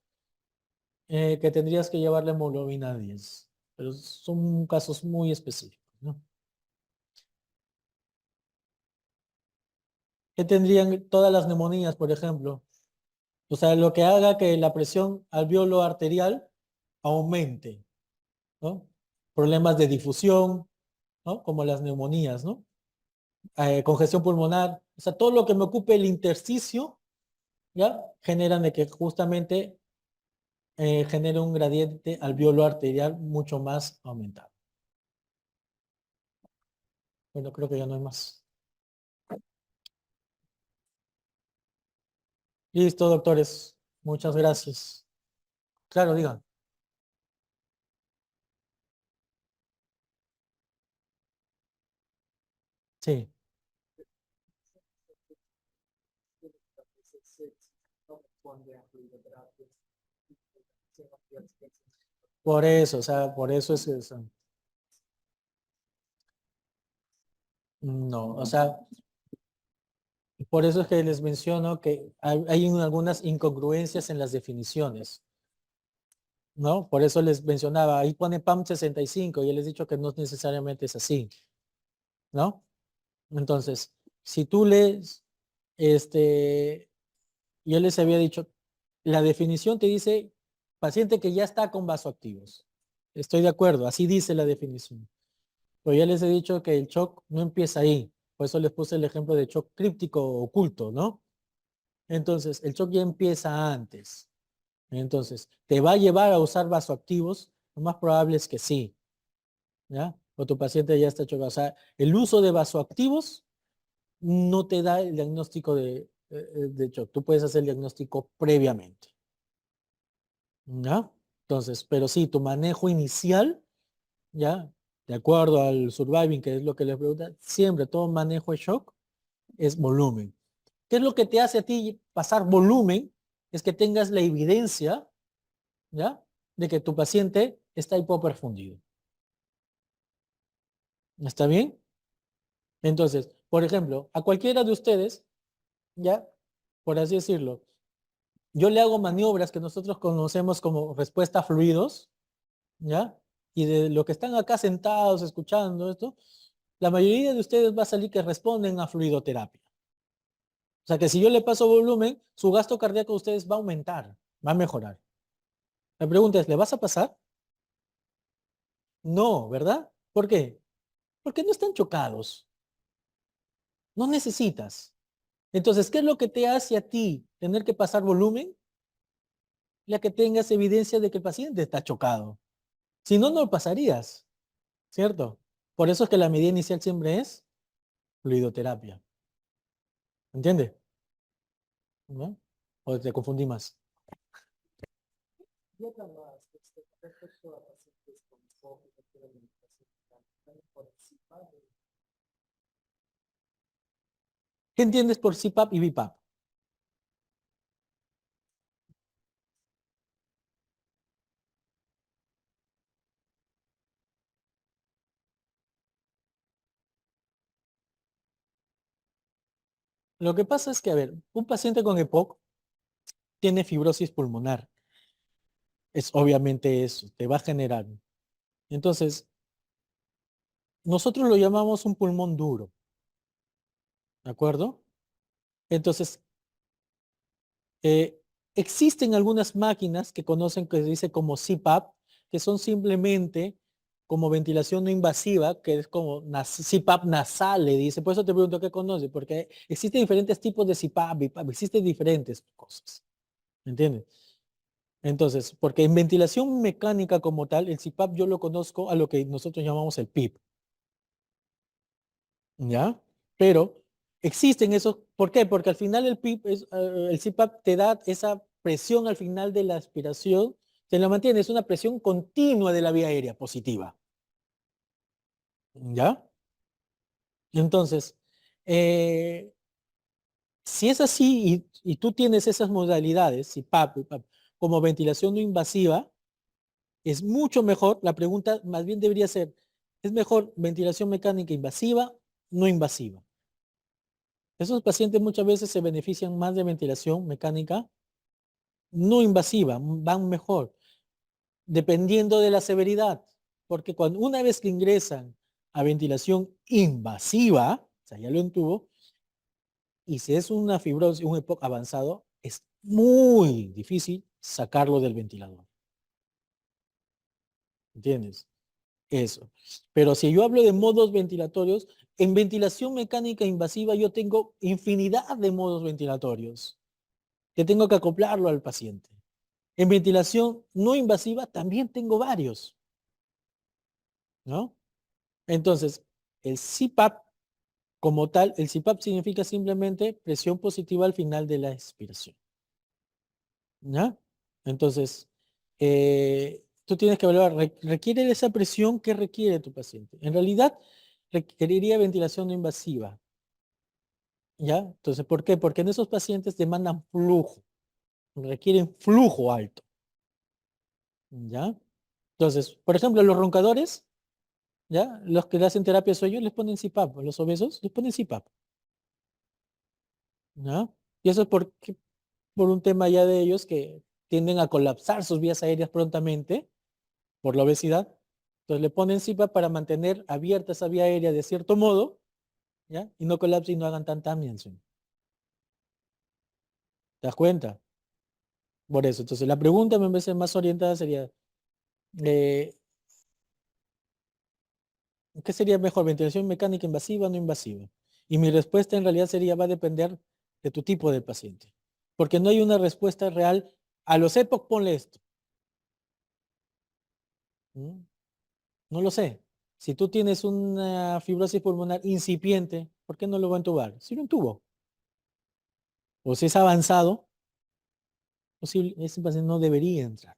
que tendrías que llevar la hemoglobina a 10. Pero son casos muy específicos, ¿no? ¿Qué tendrían todas las neumonías, por ejemplo? O sea, lo que haga que la presión alveolo arterial aumente, ¿no? Problemas de difusión, ¿no? Como las neumonías, ¿no? Congestión pulmonar, o sea, todo lo que me ocupe el intersticio, ¿ya? Generan de que justamente genere un gradiente alveolo arterial mucho más aumentado. Bueno, creo que ya no hay más. Listo, doctores. Muchas gracias. Claro, digan. Sí. Por eso, o sea, por eso es eso. No, o sea, por eso es que les menciono que hay algunas incongruencias en las definiciones, ¿no? Por eso les mencionaba, ahí pone PAM 65 y yo les he dicho que no necesariamente es así, ¿no? Entonces, si tú lees, este, yo les había dicho, la definición te dice paciente que ya está con vasoactivos. Estoy de acuerdo, así dice la definición. Pero ya les he dicho que el shock no empieza ahí. Por eso les puse el ejemplo de shock críptico oculto, ¿no? Entonces, el shock ya empieza antes. Entonces, ¿te va a llevar a usar vasoactivos? Lo más probable es que sí, ¿ya? O tu paciente ya está chocado. O sea, el uso de vasoactivos no te da el diagnóstico de shock. Tú puedes hacer el diagnóstico previamente, ¿ya? Entonces, pero sí, tu manejo inicial, ¿ya? De acuerdo al surviving, que es lo que les pregunta, siempre todo manejo de shock es volumen. ¿Qué es lo que te hace a ti pasar volumen? Es que tengas la evidencia, ¿ya? De que tu paciente está hipoperfundido. ¿Está bien? Entonces, por ejemplo, a cualquiera de ustedes, ¿ya? por así decirlo, yo le hago maniobras que nosotros conocemos como respuesta a fluidos, ¿ya? Y de lo que están acá sentados escuchando esto, la mayoría de ustedes va a salir que responden a fluidoterapia. O sea que si yo le paso volumen, su gasto cardíaco de ustedes va a aumentar, va a mejorar. La pregunta es, ¿le vas a pasar? No, ¿verdad? ¿Por qué? Porque no están chocados. No necesitas. Entonces, ¿qué es lo que te hace a ti tener que pasar volumen? Ya que tengas evidencia de que el paciente está chocado. Si no, no lo pasarías, ¿cierto? Por eso es que la medida inicial siempre es fluidoterapia. ¿Entiendes? ¿No? ¿O te confundí más? Y otra más, respecto a pacientes con COVID, por el CPAP. ¿Qué entiendes por CPAP y BiPAP? Lo que pasa es que, a ver, un paciente con EPOC tiene fibrosis pulmonar. Es obviamente eso, te va a generar. Entonces, nosotros lo llamamos un pulmón duro, ¿de acuerdo? Entonces, eh, existen algunas máquinas que conocen que se dice como CPAP, que son simplemente como ventilación no invasiva, que es como CPAP nasal, le dice. Por eso te pregunto qué conoce, porque existen diferentes tipos de CPAP, BiPAP, existen diferentes cosas, ¿me entiendes? Entonces, porque en ventilación mecánica como tal, el CPAP yo lo conozco a lo que nosotros llamamos el PIP, ¿ya? Pero existen esos, ¿por qué? Porque al final el PIP, el CPAP te da esa presión al final de la aspiración, te la mantiene, es una presión continua de la vía aérea positiva, ¿ya? Entonces, eh, si es así y tú tienes esas modalidades, CPAP, BiPAP, como ventilación no invasiva, es mucho mejor, la pregunta más bien debería ser, ¿es mejor ventilación mecánica invasiva, no invasiva? Esos pacientes muchas veces se benefician más de ventilación mecánica no invasiva, van mejor, dependiendo de la severidad, porque cuando una vez que ingresan a ventilación invasiva, o sea, ya lo entubo, y si es una fibrosis, un EPOC avanzado, es muy difícil sacarlo del ventilador. ¿Entiendes? Eso. Pero si yo hablo de modos ventilatorios, en ventilación mecánica invasiva yo tengo infinidad de modos ventilatorios que tengo que acoplarlo al paciente. En ventilación no invasiva también tengo varios, ¿no? Entonces, el CPAP como tal, el CPAP significa simplemente presión positiva al final de la expiración, ¿ya? Entonces, tú tienes que evaluar, ¿requiere de esa presión? ¿Qué requiere tu paciente? En realidad, requeriría ventilación no invasiva, ¿ya? Entonces, ¿por qué? Porque en esos pacientes demandan flujo, requieren flujo alto, ¿ya? Entonces, por ejemplo, los roncadores, ¿ya? Los que le hacen terapia de sueño les ponen CPAP, los obesos les ponen CPAP, ¿ya? Y eso es por un tema ya de ellos que tienden a colapsar sus vías aéreas prontamente por la obesidad. Entonces le ponen CPAP para mantener abierta esa vía aérea de cierto modo, ¿ya? Y no colapsen y no hagan tanta amniación. ¿Te das cuenta? Por eso. Entonces la pregunta me parece más orientada sería, eh, ¿qué sería mejor? ¿Ventilación mecánica invasiva o no invasiva? Y mi respuesta en realidad sería, va a depender de tu tipo de paciente. Porque no hay una respuesta real. A los EPOC ponle esto. ¿Mm? No lo sé. Si tú tienes una fibrosis pulmonar incipiente, ¿por qué no lo va a entubar? Si lo entubo. O si es avanzado, ese paciente no debería entrar.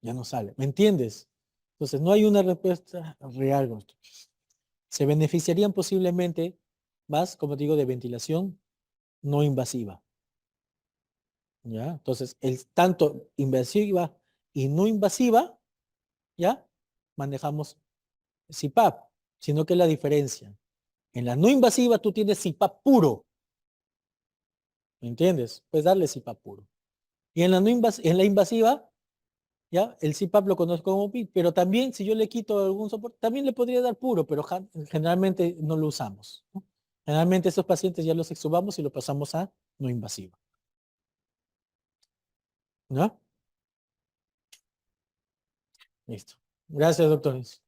Ya no sale. ¿Me entiendes? Entonces, no hay una respuesta real. Se beneficiarían posiblemente más, como digo, de ventilación no invasiva. ¿Ya? Entonces, el tanto invasiva y no invasiva, ¿ya? Manejamos CPAP, sino que la diferencia. En la no invasiva tú tienes CPAP puro. ¿Me entiendes? Pues darle CPAP puro. Y en la, no en la invasiva, ¿ya? El CPAP lo conozco como PIP, pero también si yo le quito algún soporte, también le podría dar puro, pero generalmente no lo usamos, ¿no? Generalmente estos pacientes ya los extubamos y lo pasamos a no invasiva. ¿No? Listo. Gracias, doctores.